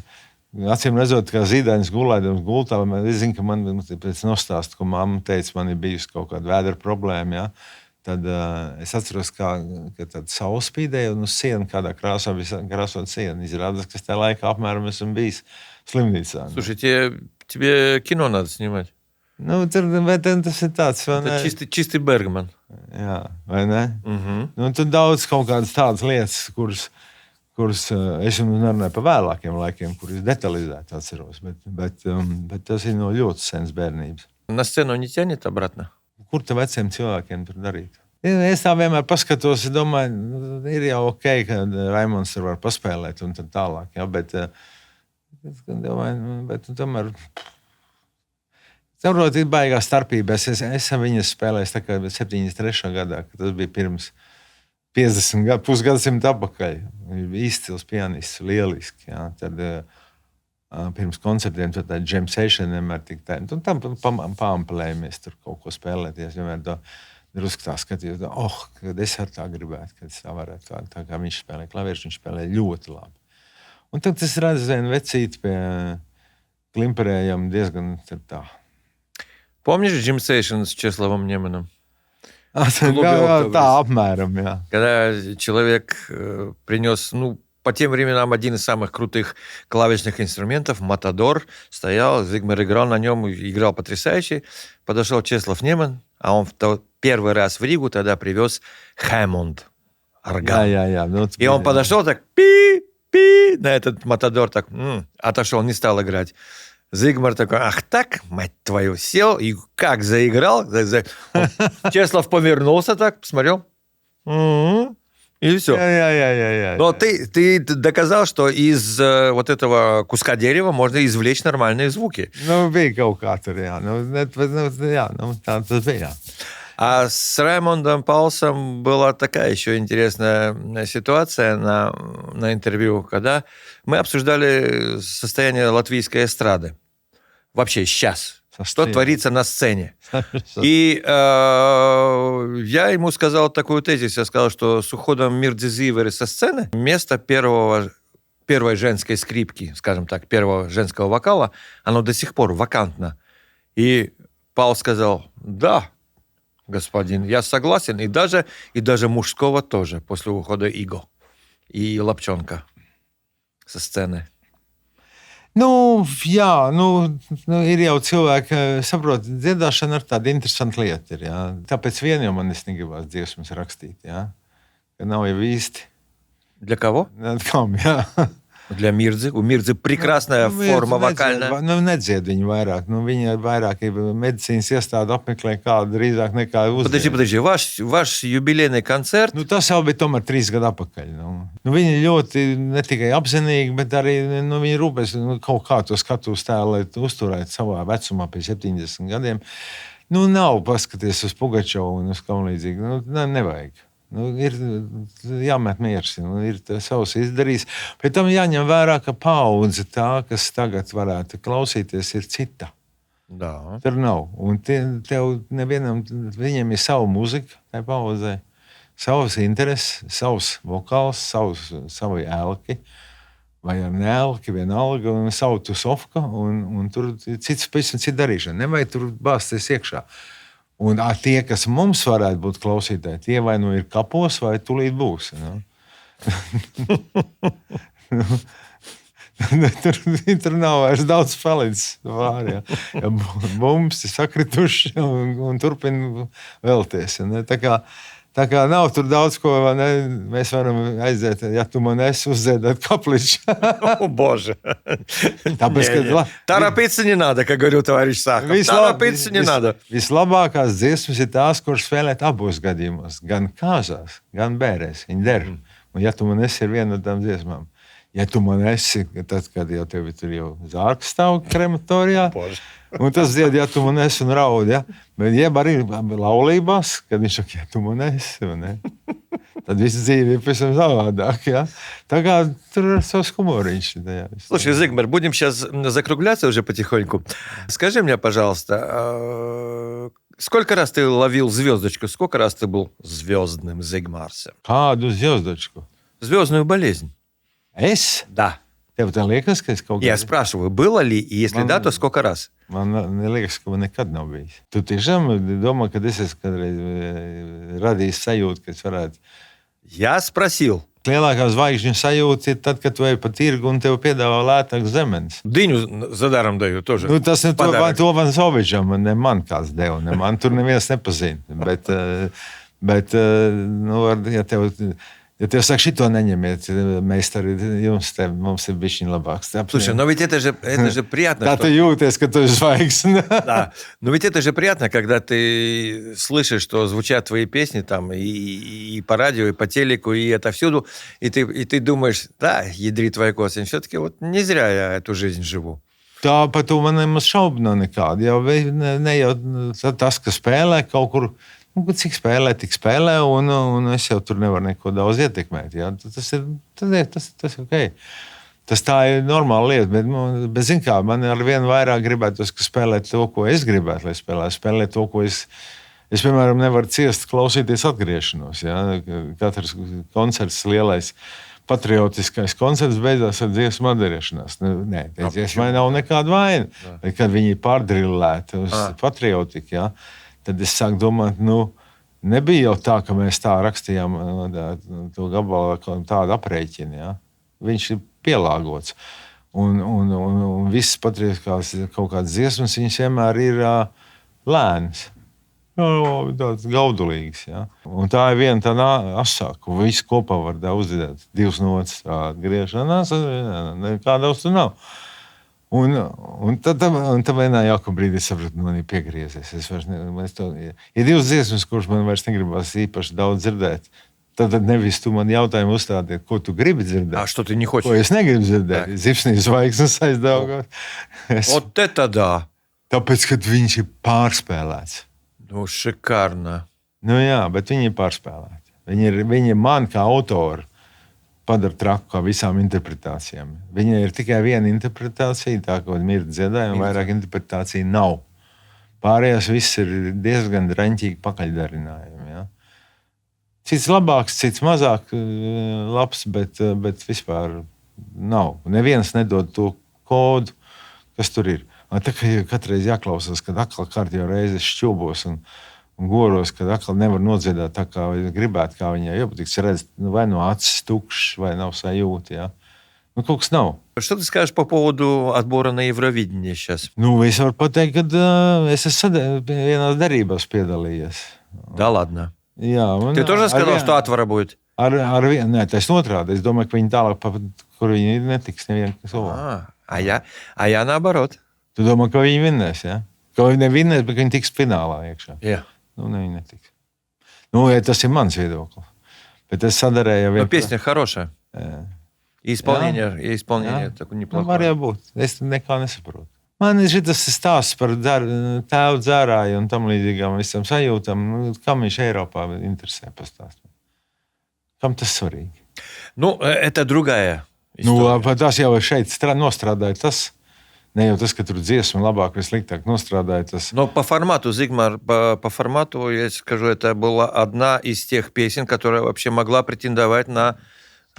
acīm redzot, kā zīdainis gulēdams gultā, es zinu, ka man pēc nostāsta, ko mamma teica, man ir bijusi kaut kāda vēdera problēma, ja, tad es atceros, ka tāda saule spīdēja un uz sienu kādā krāsā bija krāsot sienu. Izrādās, ka tajā laikā apmēram esmu bijis slimnīcā. Слушай, тебе кино надо снимать. Tas ir tāds, vai ne? Čistый Bergman. Jā, vai ne? Tur daudz kaut kādas tādas lietas, kuras es nerunāju par vēlākiem laikiem, kuras detalizēti atceros, bet tas ir no ļoti senas bērnības. На сцену не тянет обратно? Kur te veciem cilvēkiem tur darīt? Es tā vienmēr paskatos, es domāju, ir jau ok, ka Raimonds tur var paspēlēt un tad tālāk, ja, bet tomēr saprot, ir baigā starpība. Es viņas spēlēju tā kā 73. gadā, kad tas bija pirms 50 gadu, pusgadsimta atpakaļ. Viņš bija izcils pianists, lieliski. Ja. Tad pirms koncertiem tad jam session vienmēr tik tā. Un tam paampelējamies tur kaut ko spēlēties. Vienmēr to drusku tā skatījos, kad es ar tā gribētu, kad es tā varētu. Tā kā viņš spēlē klavierus, viņš spēlē ļoti labi. Un tad es redzu vienu vecīti pie klimperējam diezgan tā. Помнишь jam session с Чесловым Неманом? Да, обмером, я. Когда человек принес, по тем временам один из самых крутых клавишных инструментов, Матадор, стоял, Зигмар играл на нем, играл потрясающе. Подошел Чеслов Неман, а он первый раз в Ригу тогда привез Хэммонд, орган. И он подошел так, пи, на этот Матадор так, отошел, не стал играть. Зигмар такой, ах так, мать твою, сел и как заиграл. Чеслов повернулся так, посмотрел. И все. Но ты доказал, что из вот этого куска дерева можно извлечь нормальные звуки. Bija kaut kā tur, tā bija. А с Раймондом Паулсом была такая еще интересная ситуация на интервью, когда мы обсуждали состояние латвийской эстрады. Вообще сейчас. что творится на сцене. И я ему сказал такую тезис. Я сказал, что с уходом Мирдзи Зивери со сцены место первой женской скрипки, скажем так, первого женского вокала, оно до сих пор вакантно. И Павел сказал, да, господин, я согласен, и даже мужского тоже, после ухода Иго и Лапчонка со сцены. Jā, ir jau cilvēki, saprot, dziedāšana ir tāda interesanta lieta. Ir, jā. Tāpēc vien jau man es negribās dziesmas rakstīt. Jā. Ka nav jau īsti. Для кого? Kam, jā. Для Мирдзи. У Мирдзи прекрасная форма вокальная. Nedzied viņu vairāk. Viņa vairāk medicīnas iestādi apmeklē kādu drīzāk nekā uzdzied. Подожди. Ваш юбилейный концерт... Tas jau bija tomēr 3 gadu atpakaļ. Viņi ļoti ne tikai apzinīgi, bet arī viņi rūpēs kaut kā to skatu tēlu, lai uzturētu savā vecumā pie 70 gadiem. Nav paskaties uz Pugačovu un uz kam līdzīgi. Nevajag. Ir jāmet miers, ir savs izdarījis. Pēc tam jāņem vērā, ka paudze tā, kas tagad varētu klausīties, ir cita. Da. Tur nav. Un tev nevienam, viņiem ir sava muzika, tai paudzei, savas intereses, savs vokāls, savi elki, vai ar neelki, vienalga, un savu tusofka, un tur cits darīšana. Nevajag tur bāsties iekšā. Un tie, kas mums varētu būt klausītāji, tie vai ir kapos, vai tulīt būs. Tur nav vairs daudz palicis vārā. Bumbi sakrituši un turpina vēlties. Tā kā nav tur daudz ko, mēs varam aiziet, ja tu man esi uzdziedāt kapliču. О, Боже. Tāpēc, Торопиться не надо, как говорил товарищ Сахов. Торопиться не надо. Vislabākās dziesmas ir tās, kuras spēlēt abos gadījumos. Gan kāzās, gan bērēs. Viņi der. Un ja tu man esi ir viena no tām dziesmām. Ja tu man esi, tad, kad jau tevi tur jau zārks stāv krematorijā, un tas dzied, ja tu man esi un raud, ja? Bet jeb arī laulībās, kad viņš saka, ja tu man esi, ne? Tad viss dzīve ir pavisam savādāk, ja? Tā kā tur ir savs humoriņš. Слушай, Зигмар, будем сейчас закругляться уже потихоньку. Скажи мне, пожалуйста, сколько раз ты ловил звездочку, сколько раз ты был звездным Зигмарсом? Kādu звездочку? Звездную болезнь. Es? Да. Tev tā liekas, ka es kaut Я спрашиваю, было ли, и если да, то сколько раз? Man liekas, ka man nekad nav bijis. Tu tiešām domā, ka es esmu kādreiz radījis sajūtu, ka es varētu... Я спросил. Lielākā zvaigžņu sajūta ir tad, kad tu ej pa tirgu un tev piedāvā lētāk zemenes. Дыню за даром даю тоже. Tas ir to man Sovičam, ne man kāds deva, ne man tur neviens nepazina. Bet ja tev saka, šito neņemiet, meistari, mums ir bišķiņ labāks. Слушай, но ведь это же приятно. Kā tu jūties, ka tu esi zvaigzne? Да, но ведь это же приятно, когда ты слышишь, что звучат твои песни там и по радио, и по телеку, и это всюду, и ты думаешь, да, ядри твоя косень, все-таки вот не зря я эту жизнь живу. Tā par to man nemaz šaubu nav nekāda. Ne jau tas, ka spēlē kaut kur, cik spēlē, tik spēlē, un es jau tur nevaru neko daudz ietekmēt. Jā. Tas ir ok. Tas tā ir normāla lieta, bet zin kā, man ar vienu vairāk gribētos, ka spēlēt to, ko es gribētu, lai spēlēt to, ko es piemēram, nevaru ciest klausīties atgriešanos. Jā. Katrs koncerts lielais patriotiskais koncerts beidzās ar dziesmu atdarīšanās. Nē, dziesmai nav nekāda vaina. Kad viņi ir pārdrillēti uz patriotiku, jā, tad es sāku domāt, nebija jau tā, ka mēs tā rakstījām to gabalu tādu aprēķinu. Jā. Viņš ir pielāgots. Un viss patriotiskās kaut kādas dziesmas, viņas vienmēr ir lēnas. Tāds gaudulīgs. Ja? Un tā ir viena tāda asāka, ko visi kopā var uzdziedāt. 2 notis atgriešanās, nekā daudz tur nav. Un tad vienā jauka brīdī sapratu, man ir piegriezies. Ir 2 dziesmas, kuras man vairs negribas īpaši daudz dzirdēt. Tad nevis tu man jautājumu uzstādiet, ko tu gribi dzirdēt. Что ты не хочешь? Ko es negribu dzirdēt. Zipsnīs zvaigznes aizdaugot. Вот это да! Tāpēc, kad viņš ir pārspēlēts. Šikārna. Jā, bet viņi ir pārspēlēti. Viņi man kā autori padara traku kā visām interpretācijām. Viņai ir tikai viena interpretācija, tā kā Mirta dziedāja, un vairāk interpretācija nav. Pārējās viss ir diezgan draņķīgi pakaļdarinājumi. Ja? Cits labāks, cits mazāk labs, bet vispār nav. Neviens nedod to kodu, kas tur ir. Tā kā katreiz jāklausās, kad atkal kārtībā reizes šķobos un goros, kad atkal nevar nodziedāt tā, kā gribētu, kā viņai jāpatīk. Redz, vai no acis tukšs, vai nav sajūta. Ja? Kaut kas nav. Что ты скажешь по поводу отбора на Евровидение сейчас? Es varu pateikt, ka es esmu vienās derībās piedalījies. Да ладно. Jā, Ты тоже сказал, что Atvara будет? Nē, tas otrādi. Es domāju, ka viņi tālāk, kur viņi netiks nevienu cilvēku. А я наоборот. Tu domā, ka viņi vinnēs, ja? Ka viņi nevinnēs, bet viņi tiks finālā iekšā. Jā. Viņi netiks. Tas ir mans viedoklis. Bet es sadarēju... Но песня хорошая. И исполнение такое неплохое. Var jābūt. Es nekā nesaprotu. Man ir šis stāsts par tēvu dzērāju un tam līdzīgām visam sajūtam. Kam viņš Eiropā interesē pastāstīt? Kam tas svarīgi? Это другая история. Tas jau ir šeit nostrādāja tas. Не jau tas, ka tur dziesma labāk vai sliktāk nostrādāja. Но по формату, Зигмар, по формату, я скажу, это была одна из тех песен, которая вообще могла претендовать на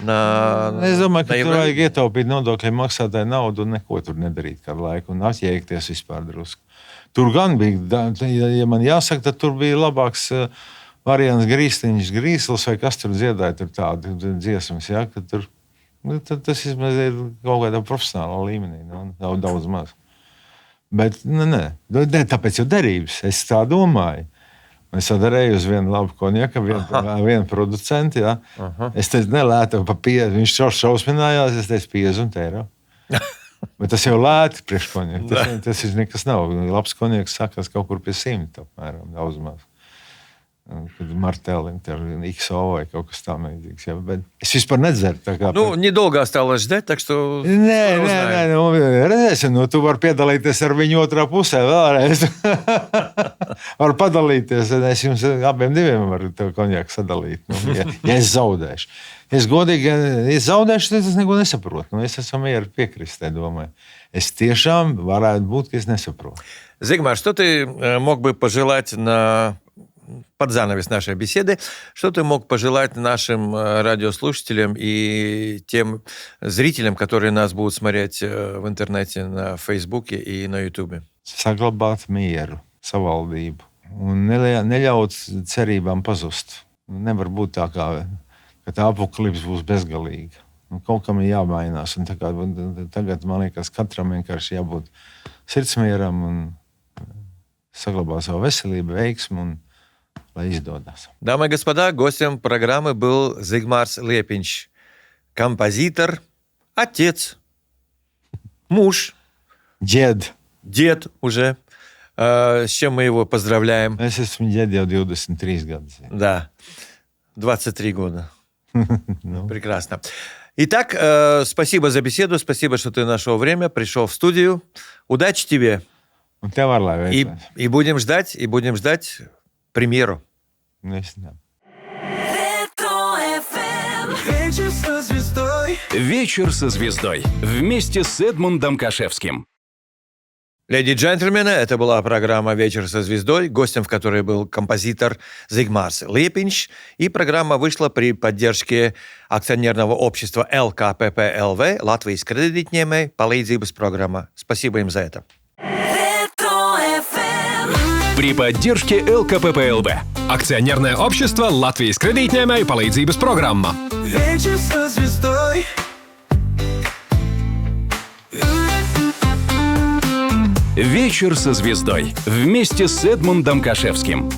Es domāju, ka tur vajag ietaupīt nodokļu maksātāju naudu un neko tur nedarīt kādu laiku un atjēgties vispār drusku. Tur gan bija, ja man jāsaka, tad tur bija labāks variants Grīsliņš, Grīsls vai kas tur dziedāja tur tādu dziesmas, ja, ka tur, tas vismaz ir kaut kādā profesionālā līmenī, daudz maz. Bet, tāpēc jau derības, es tā domāju. Es sadarēju uz vienu labu konjaku, vienu producentu. Ja. Es teicu, nelētu pa 50. Viņš šausminājās, es teicu, 50 eiro. Bet tas jau lēti priekš konjaku. Tas ir nekas nav. Labs konjaks sākās kaut kur pie 100, apmēram, daudz maz. Kad Martēlim, XO vai kaut kas tam līdzīgs. Ja. Bet es vispār nedzeru. Недолго осталось ждать, так что... Nē, redzēsim, tu vari piedalīties ar viņu otrā pusē vēlreiz. Var padalīties, es jums abiem diviem varu tev konjaku sadalīt, ja es zaudēšu. Es godīgi, ja zaudēšu, tad es neko nesaprotu. Es esmu mieru piekrist, domāju. Es tiešām varētu būt, ka es nesaprotu. Зигмар, что ты мог бы пожелать под занавес нашей беседы, что ты мог пожелать нашим радиослушателям и тем зрителям, которые нас будут смотреть в интернете, на Фейсбуке и на Ютубе? Saglabāt mieru, savaldību un neļaut cerībām pazust. Nevar būt tā, ka tā apokalips būs bezgalīga. Kaut kam ir jāmainās. Un tagad, man liekas, katram vienkārši jābūt sirdsmieram un saglabāt savu veselību, veiksmu un lai izdodas. Дамы и господа, гостем программы был Зигмарс Лепинч, композитор, отец, муж, дед уже, с чем мы его поздравляем. Es esmu ģēdi jau 23 gadus. Да, 23 года. Прекрасно. Итак, спасибо за беседу, спасибо, что ты нашел время, пришел в студию. Удачи тебе. И будем ждать премьеру. Вечер со звездой. Вечер со звездой. Вместе с Эдмундом Кашевским. Леди и джентльмены, это была программа «Вечер со звездой», гостем в которой был композитор Зигмарс Лепинч. И программа вышла при поддержке акционерного общества ЛКПП-ЛВ «Латвijas kredītņēmēju palīdzības programma». Спасибо им за это. При поддержке ЛКПП-ЛВ. Акционерное общество «Латвijas kredītņēmēju palīdzības programma». Вечер со звездой. Вечер со звездой. Вместе с Эдмундом Кашевским.